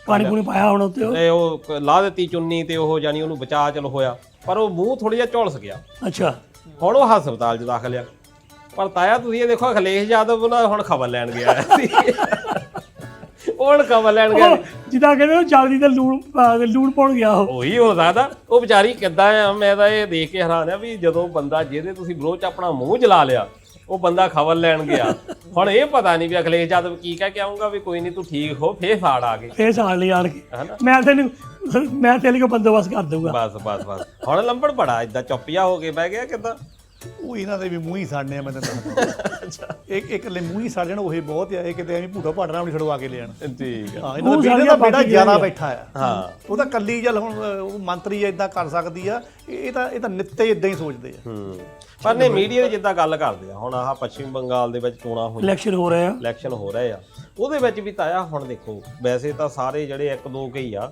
S2: ਪਾਣੀ ਪੂਣੀ ਪਾਇਆ ਹੁਣ ਉੱਤੇ
S4: ਤੇ ਉਹ ਲਾ ਦਿੱਤੀ ਚੁੰਨੀ ਤੇ ਉਹ ਜਾਨੀ ਉਹਨੂੰ ਬਚਾ ਚਲ ਹੋਇਆ, ਪਰ ਉਹ ਮੂੰਹ ਥੋੜਾ ਜਿਹਾ ਝੁਲਸ ਗਿਆ।
S2: ਅੱਛਾ
S4: ਹੁਣ ਉਹ ਹਸਪਤਾਲ 'ਚ ਦਾਖਲ ਆ। ਪਰ ਤਾਇਆ ਤੁਸੀਂ ਇਹ ਦੇਖੋ ਅਖਿਲੇਸ਼ ਯਾਦਵ ਨਾ ਹੁਣ ਖਬਰ ਲੈਣ ਗਿਆ ਸੀ। ਹੁਣ ਖਬਰ ਲੈਣ ਗਿਆ
S2: ਜਿੱਦਾਂ ਕਹਿੰਦੇ ਉਹ ਜਲਦੀ ਤੇ ਲੂਣ ਪਾਉਣ ਗਿਆ।
S4: ਉਹੀ ਹੋ ਸਕਦਾ। ਉਹ ਵਿਚਾਰੀ ਕਿੱਦਾਂ ਆ, ਮੈਂ ਤਾਂ ਇਹ ਦੇਖ ਕੇ ਹੈਰਾਨ ਆ ਵੀ ਜਦੋਂ ਬੰਦਾ ਜਿਹਦੇ ਤੁਸੀਂ ਵਿਰੋਧ 'ਚ ਆਪਣਾ ਮੂੰਹ ਜਲਾ ਲਿਆ, ਉਹ ਬੰਦਾ ਖਬਰ ਲੈਣ ਗਿਆ। ਹੁਣ ਇਹ ਪਤਾ ਨਹੀਂ ਵੀ ਅਖਿਲੇਸ਼ ਯਾਦਵ ਕੀ ਕਹਿ ਕੇ ਆਊਗਾ ਵੀ ਕੋਈ ਨਹੀਂ ਤੂੰ ਠੀਕ ਹੋ, ਫੇਰ ਸਾੜ ਆ ਗਏ,
S2: ਫੇਰ ਸਾੜ ਲਈ ਆਣ ਕੇ। ਮੈਂ ਤੇਰੇ ਕੋ ਬੰਦੋਬਸਤ ਕਰ ਦਊਗਾ।
S4: ਬਸ ਹੁਣ ਲੰਬੜ ਬੜਾ ਏਦਾਂ ਚੁੱਪਿਆ ਹੋ ਕੇ ਬਹਿ ਗਿਆ ਕਿੱਦਾਂ।
S3: ਉਹ ਇਹਨਾਂ ਦੇ ਵੀ ਮੂੰਹ ਹੀ ਸਾੜਨੇ ਆ। ਮੈਂ ਤਾਂ ਇੱਕ ਲੈ ਮੂੰਹ ਹੀ ਸਾੜ ਜਾਣ ਉਹੀ ਬਹੁਤ ਆ। ਇਹ ਕਿਤੇ ਐਵੇਂ ਭੂਟਾ ਭਾਟਣਾ ਵੀ ਛਡਵਾ ਕੇ ਲਿਆਣ।
S4: ਠੀਕ ਆ।
S3: ਹਾਂ ਇਹਨਾਂ ਦਾ ਬੇੜਾ ਜ਼ਿਆਦਾ ਬੈਠਾ ਆ।
S4: ਹਾਂ
S3: ਉਹ ਤਾਂ ਕੱਲੀ ਚੱਲ ਹੁਣ ਉਹ ਮੰਤਰੀ ਇਦਾਂ ਕਰ ਸਕਦੀ ਆ। ਇਹ ਤਾਂ ਨਿੱਤੇ ਇਦਾਂ ਹੀ ਸੋਚਦੇ ਆ।
S4: ਪਰ ਨੇ ਮੀਡੀਆ ਦੇ ਜਿੱਦਾਂ ਗੱਲ ਕਰਦੇ ਆ, ਹੁਣ ਆਹ ਪੱਛਮੀ ਬੰਗਾਲ ਦੇ ਵਿੱਚ ਚੋਣਾਂ ਹੋਈਆਂ,
S2: ਇਲੈਕਸ਼ਨ ਹੋ ਰਹੇ ਆ,
S4: ਉਹਦੇ ਵਿੱਚ ਵੀ ਤਾਇਆ ਹੁਣ ਦੇਖੋ ਵੈਸੇ ਤਾਂ ਸਾਰੇ ਜਿਹੜੇ ਇੱਕ ਦੋ ਕਈ ਆ,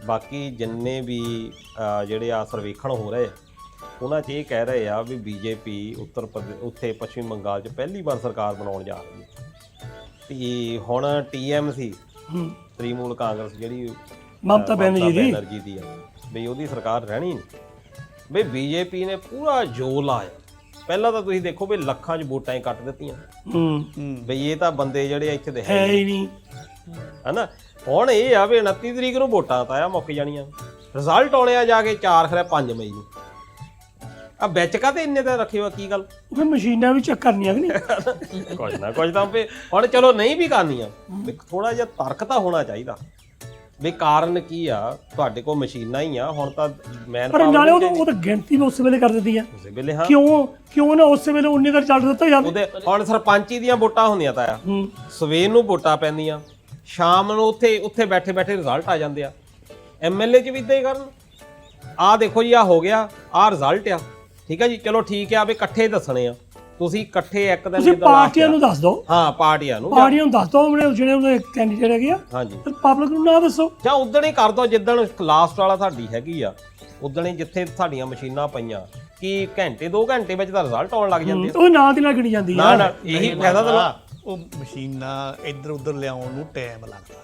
S4: ਬਾਕੀ ਜਿੰਨੇ ਵੀ ਜਿਹੜੇ ਆ ਸਰਵੇਖਣ ਹੋ ਰਹੇ ਆ ਉਹਨਾਂ 'ਚ ਇਹ ਕਹਿ ਰਹੇ ਆ ਵੀ ਬੀਜੇਪੀ ਉੱਥੇ ਪੱਛਮੀ ਬੰਗਾਲ 'ਚ ਪਹਿਲੀ ਵਾਰ ਸਰਕਾਰ ਬਣਾਉਣ ਜਾ ਰਹੀ ਹੈ। ਤੇ ਹੁਣ TMC ਤ੍ਰਿਣਮੂਲ ਕਾਂਗਰਸ ਜਿਹੜੀ
S2: ਮਮਤਾ
S4: ਬੈਨਰਜੀ ਦੀ ਆ ਬਈ ਉਹਦੀ ਸਰਕਾਰ ਰਹਿਣੀ ਨਹੀਂ। ਬਈ ਬੀਜੇਪੀ ਨੇ ਪੂਰਾ ਜ਼ੋਰ ਲਾਇਆ। ਪਹਿਲਾਂ ਤਾਂ ਤੁਸੀਂ ਦੇਖੋ ਵੀ ਲੱਖਾਂ 'ਚ ਵੋਟਾਂ ਹੀ ਕੱਟ ਦਿੱਤੀਆਂ। ਬਈ ਇਹ ਤਾਂ ਬੰਦੇ ਜਿਹੜੇ ਇੱਥੇ ਦੇ ਹੈ
S2: ਹੀ ਨਹੀਂ,
S4: ਹਨਾ। ਹੁਣ ਇਹ ਆ ਵੀ 29 ਤਰੀਕ ਨੂੰ ਵੋਟਾਂ ਤਾਂ ਆ ਮੁੱਕ ਜਾਣੀਆਂ। ਰਿਜ਼ਲਟ ਆਉਣੇ ਆ ਜਾ ਕੇ 5 ਮਈ ਨੂੰ। ਆ ਵਿੱਚ ਕਾਹਤੇ ਇੰਨੇ ਤਾਂ ਰੱਖੇ ਹੋ, ਕੀ ਗੱਲ?
S2: ਉਹ ਮਸ਼ੀਨਾਂ ਵੀ ਚੈੱਕ ਕਰਨੀਆਂ ਕਿ ਨਹੀਂ?
S4: ਕੁਝ ਨਾ ਕੁਝ ਤਾਂ ਹੁਣ ਚਲੋ ਨਹੀਂ ਵੀ ਕਰਨੀਆਂ, ਥੋੜਾ ਜਿਹਾ ਤਰਕ ਤਾਂ ਹੋਣਾ ਚਾਹੀਦਾ ਵੀ ਕਾਰਨ ਕੀ ਆ। ਤੁਹਾਡੇ ਕੋਲ ਮਸ਼ੀਨਾਂ ਹੀ ਆ ਹੁਣ ਤਾਂ ਮੈਨ
S2: ਪਰ ਨਾਲੇ ਉਹ ਤਾਂ ਗਿਣਤੀ ਵੀ ਉਸੇ ਵੇਲੇ ਕਰ ਦਿੱਤੀ ਆ।
S4: ਉਸੇ ਵੇਲੇ ਹਾਂ
S2: ਕਿਉਂ ਨਾ ਉਸੇ ਵੇਲੇ ਉਨੇ ਦਾ ਰਿਜ਼ਲਟ ਦਿੱਤਾ ਜਾਵੇ।
S4: ਉਹਦੇ ਹੁਣ ਸਰਪੰਚੀ ਦੀਆਂ ਵੋਟਾਂ ਹੁੰਦੀਆਂ ਤਾਂ ਆ, ਸਵੇਰ ਨੂੰ ਵੋਟਾਂ ਪੈਂਦੀਆਂ, ਸ਼ਾਮ ਨੂੰ ਉੱਥੇ ਬੈਠੇ ਰਿਜ਼ਲਟ ਆ ਜਾਂਦੇ ਆ। MLA 'ਚ ਵੀ ਇਦਾਂ ਹੀ ਕਰਨ। ਆਹ ਦੇਖੋ ਜੀ, ਆਹ ਹੋ ਗਿਆ, ਆਹ ਰਿਜ਼ਲਟ ਆ, ਠੀਕ ਆ ਜੀ, ਚਲੋ ਠੀਕ ਆ ਵੀ ਇਕੱਠੇ ਦੱਸਣੇ ਆ। ਤੁਸੀਂ ਇਕੱਠੇ ਇੱਕ ਦਿਨ
S2: ਤੁਸੀਂ ਪਾਰਟੀਆਂ ਨੂੰ ਦੱਸ ਦਿਓ।
S4: ਹਾਂ ਪਾਰਟੀਆਂ ਨੂੰ
S2: ਦੱਸ ਦਿਓ ਜਿਹੜੇ ਉਹਦੇ ਕੈਂਡੀਡੇਟ ਹੈਗੇ ਆ।
S4: ਹਾਂਜੀ
S2: ਤੇ ਪਬਲਿਕ ਨੂੰ ਨਾ ਦੱਸੋ।
S4: ਜਾਂ ਉਦਣ ਹੀ ਕਰ ਦੋ ਜਿੱਦਣ ਲਾਸਟ ਵਾਲਾ ਤੁਹਾਡੀ ਹੈਗੀ ਆ, ਉਦਣ ਹੀ ਜਿੱਥੇ ਤੁਹਾਡੀਆਂ ਮਸ਼ੀਨਾਂ ਪਈਆਂ ਕਿ ਘੰਟੇ 2 ਘੰਟੇ ਵਿੱਚ ਤਾਂ ਰਿਜ਼ਲਟ ਆਉਣ ਲੱਗ ਜਾਂਦੇ ਆ।
S2: ਉਹ ਨਾਲ ਦੀ ਨਾਲ ਗਿਣੀ ਜਾਂਦੀ ਆ।
S4: ਨਾ ਇਹੀ ਫਾਇਦਾ ਤਾਂ
S3: ਉਹ ਮਸ਼ੀਨਾਂ ਇੱਧਰ ਉੱਧਰ ਲਿਆਉਣ ਨੂੰ ਟਾਈਮ ਲੱਗਦਾ।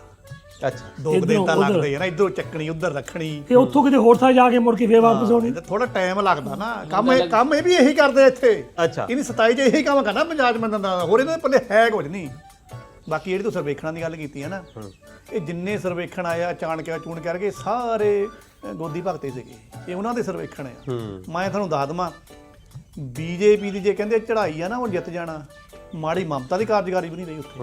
S4: ਅੱਛਾ
S3: 2 ਦਿਨ ਤਾਂ ਲੱਗਦੇ ਆ ਨਾ, ਇੱਧਰੋਂ ਚੱਕਣੀ ਉੱਧਰ ਰੱਖਣੀ,
S2: ਤੇ ਉੱਥੋਂ ਕਿਤੇ ਹੋਰ ਥਾਂ ਜਾ ਕੇ ਮੁੜ ਕੇ ਫੇਰ ਵਾਪਸ ਆਉਣੀ।
S3: ਥੋੜਾ ਟਾਈਮ ਲੱਗਦਾ ਨਾ। ਕੰਮ ਇਹ ਵੀ ਇਹੀ ਕਰਦੇ ਇੱਥੇ।
S4: ਅੱਛਾ
S3: ਇਹਨੀ 27 ਚ ਇਹੀ ਕੰਮ ਕਰਨਾ ਪੰਜਾਬ ਚ ਬੰਦਾ ਦਾ, ਹੋਰ ਇਹਨਾਂ ਦੇ ਪੱਲੇ ਹੈ ਕੁਝ ਨਹੀਂ। ਬਾਕੀ ਜਿਹੜੀ ਤੂੰ ਸਰਵੇਖਣਾਂ ਦੀ ਗੱਲ ਕੀਤੀ ਹੈ ਨਾ, ਇਹ ਜਿੰਨੇ ਸਰਵੇਖਣ ਆਇਆ ਚਾਣਕਿਆ ਚੂਣ ਕਰਕੇ ਸਾਰੇ ਗੋਦੀ ਭਗਤੇ ਸੀਗੇ, ਇਹ ਉਹਨਾਂ ਦੇ ਸਰਵੇਖਣ ਆ। ਮੈਂ ਤੁਹਾਨੂੰ ਦੱਸ ਦਵਾਂ, ਬੀਜੇਪੀ ਦੀ ਜੇ ਕਹਿੰਦੇ ਚੜ੍ਹਾਈ ਆ ਨਾ ਉਹ ਜਿੱਤ ਜਾਣਾ, ਮਾੜੀ ਮਮਤਾ ਦੀ ਕਾਰਜਕਾਰੀ ਵੀ ਨਹੀਂ ਰਹੀ ਉੱਥੇ।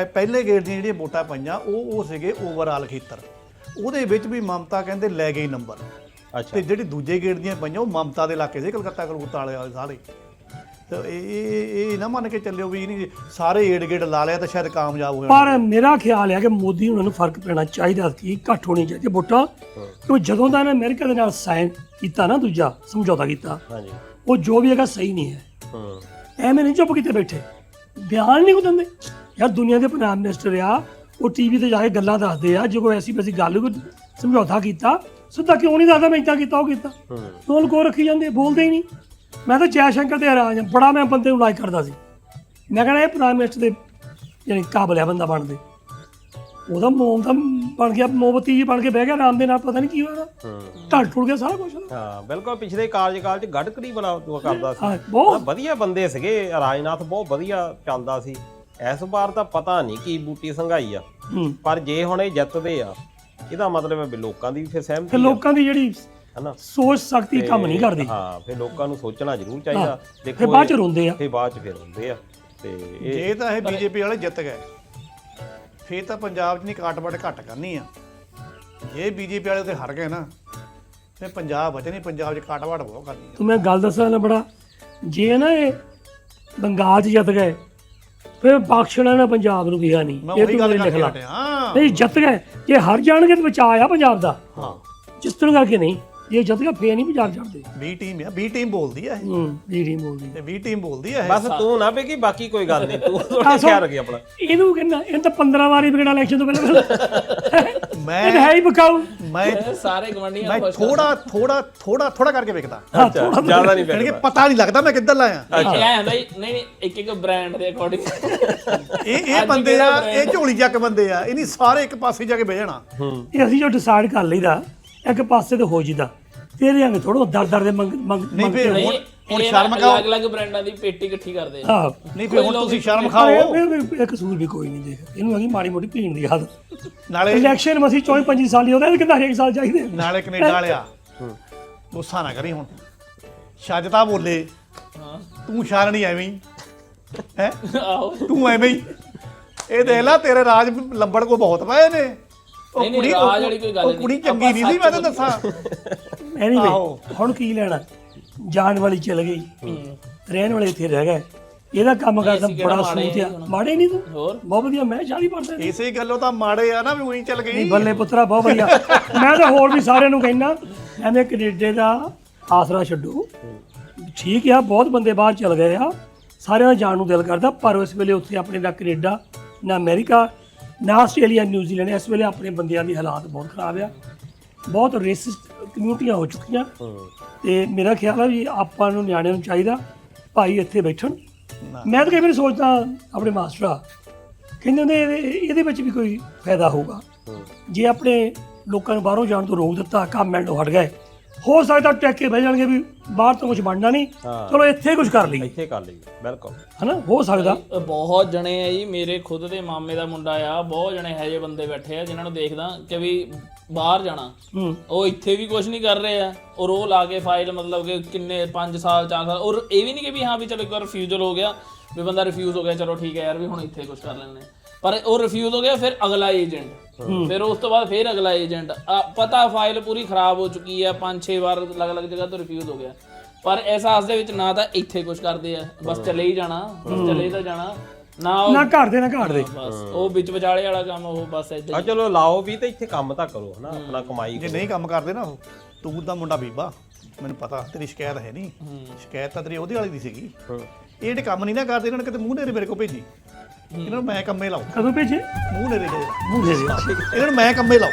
S3: ਪਹਿਲੇ ਗੇੜ ਦੀਆਂ ਜਿਹੜੀਆਂ ਵੋਟਾਂ ਪਈਆਂ ਉਹ ਸੀਗੇ ਓਵਰਆਲ ਖੇਤਰ, ਉਹਦੇ ਵਿੱਚ ਵੀ ਮਮਤਾ ਕਹਿੰਦੇ ਲੈ ਗਈ ਨੰਬਰ।
S4: ਅੱਛਾ
S3: ਤੇ ਜਿਹੜੀ ਦੂਜੇ ਗੇੜ ਦੀਆਂ ਪਈਆਂ ਉਹ ਮਮਤਾ ਦੇ ਇਲਾਕੇ ਸੀ, ਕਲਕੱਤਾ ਕਲਕੱਤਾ ਵਾਲੇ ਸਾਰੇ। ਤੇ ਇਹ ਨਾ ਮੰਨ ਕੇ ਚੱਲਿਓ ਵੀ ਨਹੀਂ ਸਾਰੇ ਏਡ ਗੇੜ ਲਾ ਲਿਆ ਤਾਂ ਸ਼ਾਇਦ ਕਾਮਯਾਬ ਹੋ ਜਾਣ।
S2: ਪਰ ਮੇਰਾ ਖਿਆਲ ਹੈ ਕਿ ਮੋਦੀ ਉਹਨਾਂ ਨੂੰ ਫਰਕ ਪੈਣਾ ਚਾਹੀਦਾ ਸੀ, ਘੱਟ ਹੋਣੀ ਚਾਹੀਦੀ ਵੋਟਾਂ, ਕਿਉਂ ਜਦੋਂ ਦਾ ਇਹਨੇ ਅਮਰੀਕਾ ਦੇ ਨਾਲ ਸਾਈਨ ਕੀਤਾ ਨਾ, ਦੂਜਾ ਸਮਝੌਤਾ ਕੀਤਾ,
S4: ਹਾਂਜੀ
S2: ਉਹ ਜੋ ਵੀ ਹੈਗਾ ਸਹੀ ਨਹੀਂ ਹੈ।
S4: ਹੂੰ
S2: ਐਵੇਂ ਨਹੀਂ ਚੁੱਪ ਕੀਤੇ ਬੈਠੇ, ਬਿਆਨ ਨਹੀਂ ਕੋ ਦਿੰਦੇ ਯਾਰ। ਦੁਨੀਆ ਦੇ ਪ੍ਰਧਾਨ ਮਿਨਿਸਟਰ ਆ, ਉਹ ਟੀਵੀ ਤੇ ਜਾ ਕੇ ਗੱਲਾਂ ਦੱਸਦੇ ਆ, ਜੇ ਕੋਈ ਐਸੀ ਵੈਸੀ ਗੱਲ ਕੋਈ ਸਮਝੌਤਾ ਕੀਤਾ ਸਿੱਧਾ ਕਿਉਂ ਨਹੀਂ ਦੱਸਦਾ ਮੈਂ ਇੱਦਾਂ ਕੀਤਾ ਉਹ ਕੀਤਾ, ਤੋਲ ਕੋ ਰੱਖੀ ਜਾਂਦੇ, ਬੋਲਦੇ ਹੀ ਨਹੀਂ। ਮੈਂ ਤਾਂ ਜੈ ਸ਼ੰਕਰ ਤੇ ਹੈਰਾਨ ਹਾਂ, ਬੜਾ ਮੈਂ ਬੰਦੇ ਨੂੰ ਲਾਈਕ ਕਰਦਾ ਸੀ, ਮੈਂ ਕਹਿੰਦਾ ਇਹ ਪ੍ਰਾਈਮ ਮਿਨਿਸਟਰ ਦੇ ਯਾਨੀ ਕਾਬਲ ਆ ਬੰਦਾ ਬਣਦੇ। ਉਹਦਾ ਮੋਮ ਤਾਂ ਬਣ ਗਿਆ, ਮੋਮਬੱਤੀ ਜੀ ਬਣ ਕੇ ਬਹਿ ਗਿਆ ਆਰਾਮ ਦੇ ਨਾਲ, ਪਤਾ ਨਹੀਂ ਕੀ ਹੋਇਆ, ਢੱਡ ਟੁੱਟ ਗਿਆ ਸਾਰਾ ਕੁਝ।
S4: ਹਾਂ ਬਿਲਕੁਲ, ਪਿਛਲੇ ਕਾਰਜਕਾਲ ਚ ਗੜਕਰੀ ਬੜਾ ਕਰਦਾ ਸੀ,
S2: ਬਹੁਤ
S4: ਵਧੀਆ ਬੰਦੇ ਸੀਗੇ, ਰਾਜਨਾਥ ਬਹੁਤ ਵਧੀਆ ਚੱਲਦਾ ਸੀ। ਇਸ ਵਾਰ ਤਾਂ ਪਤਾ ਨਹੀਂ ਕੀ ਬੂਟੀ ਸੰਘਾਈ ਆ, ਪਰ ਜੇ ਹੁਣ ਇਹ ਜਿੱਤਦੇ ਆ ਇਹਦਾ ਮਤਲਬ ਹੈ ਵੀ ਲੋਕਾਂ ਦੀ ਵੀ ਫਿਰ ਸਹਿਮਤੀ
S2: ਫਿਰ ਲੋਕਾਂ ਦੀ ਜਿਹੜੀ
S4: ਹਨਾ
S2: ਸੋਚ ਸਕਤੀ ਕੰਮ ਨਹੀਂ ਕਰਦੀ।
S4: ਹਾਂ ਫਿਰ ਲੋਕਾਂ ਨੂੰ ਸੋਚਣਾ ਜ਼ਰੂਰ ਚਾਹੀਦਾ।
S2: ਫਿਰ ਬਾਅਦ ਚ ਰੋਂਦੇ ਆ,
S4: ਫਿਰ ਬਾਅਦ ਚ ਫਿਰ ਰੋਂਦੇ ਆ। ਤੇ
S3: ਜੇ ਤਾਂ ਇਹ ਬੀਜੇਪੀ ਵਾਲੇ ਜਿੱਤ ਗਏ ਫੇਰ ਤਾਂ ਪੰਜਾਬ 'ਚ ਨਹੀਂ ਕਾਟ-ਬਾਟ ਘੱਟ ਕਰਨੀ ਆ। ਜੇ ਬੀਜੇਪੀ ਵਾਲੇ ਉੱਤੇ ਹਾਰ ਗਏ ਨਾ ਫਿਰ ਪੰਜਾਬ ਬਚੇ ਨਹੀਂ, ਪੰਜਾਬ 'ਚ ਕਾਟ-ਬਾਟ ਬਹੁਤ ਕਰਨੀ ਆ।
S2: ਤੂੰ ਮੈਂ ਗੱਲ ਦੱਸਾਂ ਨਾ, ਬੜਾ ਜੇ ਨਾ ਇਹ ਬੰਗਾਲ 'ਚ ਜਿੱਤ ਗਏ ਫਿਰ ਬਖਸ਼ਣਾ ਨਾ ਪੰਜਾਬ ਨੂੰ ਕਿਹਾ ਨਹੀਂ,
S3: ਮੈਂ
S2: ਇਹ
S3: ਉਹੀ
S2: ਤੂੰ
S3: ਗੱਲ
S2: ਮੇਰੇ ਲਿਖ
S3: ਕਰਕੇ
S2: ਲਾ।
S3: ਹਟਿਆ। ਹਾਂ
S2: ਨਹੀਂ ਜਿੱਤ ਗਏ, ਜੇ ਹਾਰ ਜਾਣਗੇ ਤਾਂ ਬਚਾਅ ਆ ਪੰਜਾਬ ਦਾ,
S3: ਹਾਂ
S2: ਜਿੱਤਣ ਕਰਕੇ ਨਹੀਂ। ਜੇ ਜਿੱਤ ਗਿਆ ਫੇਰ ਨਹੀਂ ਪੰਜਾਬ ਛੱਡਦੇ।
S3: B ਟੀਮ ਆ, B ਟੀਮ ਬੋਲਦੀ ਆ ਇਹ,
S2: ਜੀ ਟੀਮ ਬੋਲਦੀ
S3: ਤੇ B ਟੀਮ ਬੋਲਦੀ ਆ ਇਹ।
S4: ਬਸ ਤੂੰ ਨਾ ਵੇਖੀ, ਬਾਕੀ ਕੋਈ ਗੱਲ ਨਹੀਂ, ਤੂੰ ਥੋੜਾ ਖਿਆਲ ਰੱਖੀ ਆਪਣਾ।
S2: ਇਹਨੂੰ ਕਹਿੰਦਾ ਇਹ ਤਾਂ 15 ਵਾਰੀ ਵਿਗੜਾ ਇਲੈਕਸ਼ਨ ਤੋਂ ਪਹਿਲਾਂ
S3: ਮੈਂ
S2: ਹੈ ਹੀ ਬਕਾਊ।
S3: ਮੈਂ
S1: ਸਾਰੇ ਗਵੰਡੀਆਂ
S3: ਮੈਂ ਥੋੜਾ ਕਰਕੇ ਵੇਖਦਾ,
S4: ਅੱਛਾ ਜ਼ਿਆਦਾ ਨਹੀਂ
S3: ਯਾਨੀ ਕਿ
S4: ਪੈਣਾ।
S3: ਪਤਾ ਨਹੀਂ ਲੱਗਦਾ ਮੈਂ ਕਿੱਧਰ ਲਾਇਆ।
S1: ਇਹ ਹੁੰਦਾ ਹੀ ਨਹੀਂ, ਇੱਕ ਬ੍ਰਾਂਡ ਦੇ ਅਕੋਰਡਿੰਗ
S3: ਇਹ ਬੰਦੇ ਆ, ਇਹ ਝੋਲੀ ਚੱਕ ਬੰਦੇ ਆ, ਇਹ ਨਹੀਂ ਸਾਰੇ ਇੱਕ ਪਾਸੇ ਜਾ ਕੇ ਬਹਿ ਜਾਣਾ।
S2: ਇਹ ਅਸੀਂ ਜੋ ਡਿਸਾਈਡ ਕਰ ਲਈਦਾ ਇੱਕ ਪਾਸੇ ਤੇ ਹੋ ਜਿੱਦਾ, ਤੇਰੇ ਐਵੇਂ ਥੋੜਾ ਦਰ ਦੇ ਮੰਗ
S3: ਨਹੀਂ ਫਿਰ
S1: ਨਹੀਂ,
S3: ਹੁਣ ਸ਼ਰਮ ਖਾਓ।
S1: ਅਲੱਗ-ਅਲੱਗ ਬ੍ਰਾਂਡਾਂ ਦੀ ਪੇਟੀ ਇਕੱਠੀ ਕਰਦੇ ਆ।
S2: ਹਾਂ
S3: ਨਹੀਂ ਫਿਰ ਹੁਣ ਤੁਸੀਂ ਸ਼ਰਮ ਖਾਓ।
S2: ਇਹ ਕਸੂਰ ਵੀ ਕੋਈ ਨਹੀਂ, ਦੇਖ ਇਹਨੂੰ ਹੈਗੀ ਮਾੜੀ ਮੋਟੀ ਪੀਣ ਦੀ ਆਦਤ।
S3: ਨਾਲੇ
S2: ਇਲੈਕਸ਼ਨ ਮਸੀਂ 24-25 ਸਾਲ ਹੀ ਉਹਦਾ, ਇਹ ਕਿੰਨਾ 1 ਸਾਲ ਚਾਹੀਦੇ।
S3: ਨਾਲੇ ਕੈਨੇਡਾ ਵਾਲਿਆ ਗੁੱਸਾ ਨਾ ਕਰੀ, ਹੁਣ ਛੱਜਤਾ ਬੋਲੇ
S1: ਹਾਂ
S3: ਤੂੰ ਸ਼ਾਰ ਨਹੀਂ ਐਵੇਂ ਹੀ ਹੈ,
S1: ਆਹੋ
S3: ਤੂੰ ਐਵੇਂ ਹੀ। ਇਹ ਦੇਖ ਲੈ ਤੇਰੇ ਰਾਜ ਲੰਬੜ ਕੋ ਬਹੁਤ ਪਏ ਨੇ। ਉਹ
S1: ਨਹੀਂ,
S3: ਕੁੜੀ
S1: ਰਾਜ ਵਾਲੀ ਕੋਈ ਗੱਲ
S3: ਉਹ
S1: ਨਹੀਂ।
S3: ਕੁੜੀ ਚੰਗੀ ਨਹੀਂ ਸੀ, ਮੈਂ ਤੈਨੂੰ ਦੱਸਾਂ।
S2: ਐਨੀਵੇ
S3: ਆਹੋ।
S2: ਹੁਣ ਕੀ ਲੈਣਾ, ਜਾਣ ਵਾਲੀ ਚਲ ਗਈ, ਰਹਿਣ ਵਾਲੇ ਇੱਥੇ ਰਹਿ ਗਏ। ਇਹਦਾ ਕੰਮ ਕਰਦਾ ਬੜਾ ਸੂਤ ਆ, ਮਾੜੇ ਨਹੀਂ ਤੂੰ,
S1: ਹੋਰ
S2: ਬਹੁਤ ਵਧੀਆ। ਮੈਂ 40%
S3: ਇਸੇ ਗੱਲੋਂ ਤਾਂ ਮਾੜੇ ਆ ਨਾ ਵੀ ਉਹੀ ਚੱਲ ਗਈ।
S2: ਨਹੀਂ ਬੱਲੇ ਪੁੱਤਰਾ, ਬਹੁਤ ਵਧੀਆ। ਮੈਂ ਤਾਂ ਹੋਰ ਵੀ ਸਾਰਿਆਂ ਨੂੰ ਕਹਿੰਦਾ ਐਵੇਂ ਕੈਨੇਡਾ ਦਾ ਆਸਰਾ ਛੱਡੋ। ਠੀਕ ਆ, ਬਹੁਤ ਬੰਦੇ ਬਾਹਰ ਚਲ ਗਏ ਆ, ਸਾਰਿਆਂ ਦਾ ਜਾਣ ਨੂੰ ਦਿਲ ਕਰਦਾ, ਪਰ ਇਸ ਵੇਲੇ ਉੱਥੇ ਆਪਣੇ ਨਾ ਕੈਨੇਡਾ ਨਾ ਅਮਰੀਕਾ ਨਾ ਆਸਟ੍ਰੇਲੀਆ ਨਿਊਜ਼ੀਲੈਂਡ, ਇਸ ਵੇਲੇ ਆਪਣੇ ਬੰਦਿਆਂ ਦੀ ਹਾਲਾਤ ਬਹੁਤ ਖਰਾਬ ਆ। ਬਹੁਤ ਰੇਸਿਸਟ ਕਮਿਊਨਿਟੀਆਂ ਹੋ ਚੁੱਕੀਆਂ। ਤੇ ਮੇਰਾ ਖਿਆਲ ਆ ਵੀ ਆਪਾਂ ਨੂੰ ਨਿਆਣਿਆਂ ਨੂੰ ਚਾਹੀਦਾ ਭਾਈ ਇੱਥੇ ਬੈਠਣ। ਮੈਂ ਤਾਂ ਕਈ ਵਾਰੀ ਸੋਚਦਾ ਆਪਣੇ ਮਾਸਟਰਾਂ ਕਹਿੰਦੇ ਹੁੰਦੇ ਇਹਦੇ ਵਿੱਚ ਵੀ ਕੋਈ ਫਾਇਦਾ ਹੋਊਗਾ ਜੇ ਆਪਣੇ ਲੋਕਾਂ ਨੂੰ ਬਾਹਰੋਂ ਜਾਣ ਤੋਂ ਰੋਕ ਦਿੱਤਾ, ਕੰਮ ਮਿਲਣੋਂ ਹਟ ਗਏ। ਹੋ ਸਕਦਾ ਟੈਕ ਕੇ ਬਹਿ ਜਾਣਗੇ ਵੀ ਬਾਹਰ ਤੋਂ ਕੁਝ ਬਣਨਾ ਨਹੀਂ, ਚਲੋ ਇੱਥੇ ਕੁਝ ਕਰ ਲਈਏ,
S4: ਇੱਥੇ ਕਰ ਲਈ ਬਿਲਕੁਲ
S2: ਹਨਾ, ਹੋ ਸਕਦਾ।
S1: ਬਹੁਤ ਜਣੇ ਆ ਜੀ, ਮੇਰੇ ਖੁਦ ਦੇ ਮਾਮੇ ਦਾ ਮੁੰਡਾ ਆ, ਬਹੁਤ ਜਣੇ ਇਹੋ ਜਿਹੇ ਬੰਦੇ ਬੈਠੇ ਆ ਜਿਨ੍ਹਾਂ ਨੂੰ ਦੇਖਦਾ ਕਿ ਵੀ ਬਾਹਰ ਜਾਣਾ, ਉਹ ਇੱਥੇ ਵੀ ਕੁਝ ਨਹੀਂ ਕਰ ਰਹੇ ਆ, ਔਰ ਉਹ ਲਾ ਕੇ ਫਾਈਲ ਮਤਲਬ ਕਿ ਕਿੰਨੇ 5 ਸਾਲ 4 ਸਾਲ, ਔਰ ਇਹ ਵੀ ਨਹੀਂ ਕਿ ਵੀ ਹਾਂ ਵੀ ਚਲੋ ਇੱਕ ਵਾਰ ਰਿਫਿਊਜ਼ਲ ਹੋ ਗਿਆ ਵੀ ਬੰਦਾ ਰਿਫਿਊਜ਼ ਹੋ ਗਿਆ, ਚਲੋ ਠੀਕ ਹੈ ਯਾਰ ਵੀ ਹੁਣ ਇੱਥੇ ਕੁਝ ਕਰ ਲੈਣੇ, ਪਰ ਉਹ ਰਿਫਿਊਜ਼ ਹੋ ਗਿਆ ਫਿਰ ਅਗਲਾ ਏਜੰਟ, ਫਿਰ ਉਸ ਤੋਂ ਬਾਅਦ ਫਿਰ ਅਗਲਾ ਏਜੰਟ, ਪਤਾ ਫਾਈਲ ਪੂਰੀ ਖਰਾਬ ਹੋ ਚੁੱਕੀ ਹੈ, 5-6 ਵਾਰ ਅਲੱਗ-ਅਲੱਗ ਜਗ੍ਹਾ ਤੋਂ ਰਿਫਿਊਜ਼ ਹੋ ਗਿਆ, ਪਰ ਅਹਿਸਾਸ ਦੇ ਵਿੱਚ ਨਾ ਤਾਂ ਇੱਥੇ ਕੁਝ ਕਰਦੇ ਆ, ਬਸ ਚਲੇ ਹੀ ਜਾਣਾ, ਬਸ ਚਲੇ ਤਾਂ ਜਾਣਾ ਨਾ
S2: ਘਰ ਦੇ ਨਾ ਘਾਟ ਦੇ,
S1: ਬਸ ਉਹ ਵਿੱਚ ਵਿਚਾਲੇ ਵਾਲਾ ਕੰਮ, ਉਹ ਬਸ ਏਦਾਂ
S4: ਆ। ਚਲੋ ਲਾਓ ਵੀ ਤੇ ਇੱਥੇ ਕੰਮ ਤਾਂ ਕਰੋ ਹਨਾ, ਆਪਣਾ ਕਮਾਈ
S3: ਜੇ ਨਹੀਂ ਕੰਮ ਕਰਦੇ ਨਾ, ਉਹ ਤੂੰ ਤਾਂ ਮੁੰਡਾ ਬੀਬਾ, ਮੈਨੂੰ ਪਤਾ ਤੇਰੀ ਸ਼ਿਕਾਇਤ ਹੈ ਨਹੀਂ, ਸ਼ਿਕਾਇਤ ਤਾਂ ਤੇਰੀ ਉਹਦੇ ਵਾਲੀ ਦੀ ਸੀਗੀ। ਇਹ ਜਿਹੜੇ ਕੰਮ ਨਹੀਂ ਨਾ ਕਰਦੇ, ਇਹਨਾਂ ਨੇ ਕਿਤੇ ਮੂੰਹ ਨੇਰੇ ਮੇਰੇ ਕੋਲ ਭੇਜੀ, ਇਹਨਾਂ ਨੂੰ ਮੈਂ ਕੰਮੇ ਲਾਉ।
S2: ਕਦੋਂ ਭੇਜੇ?
S3: ਮੂੰਹ ਨੇਰੇ
S2: ਮੂੰਹ ਦੇ
S3: ਇਹਨਾਂ ਨੂੰ ਮੈਂ ਕੰਮੇ ਲਾਉ।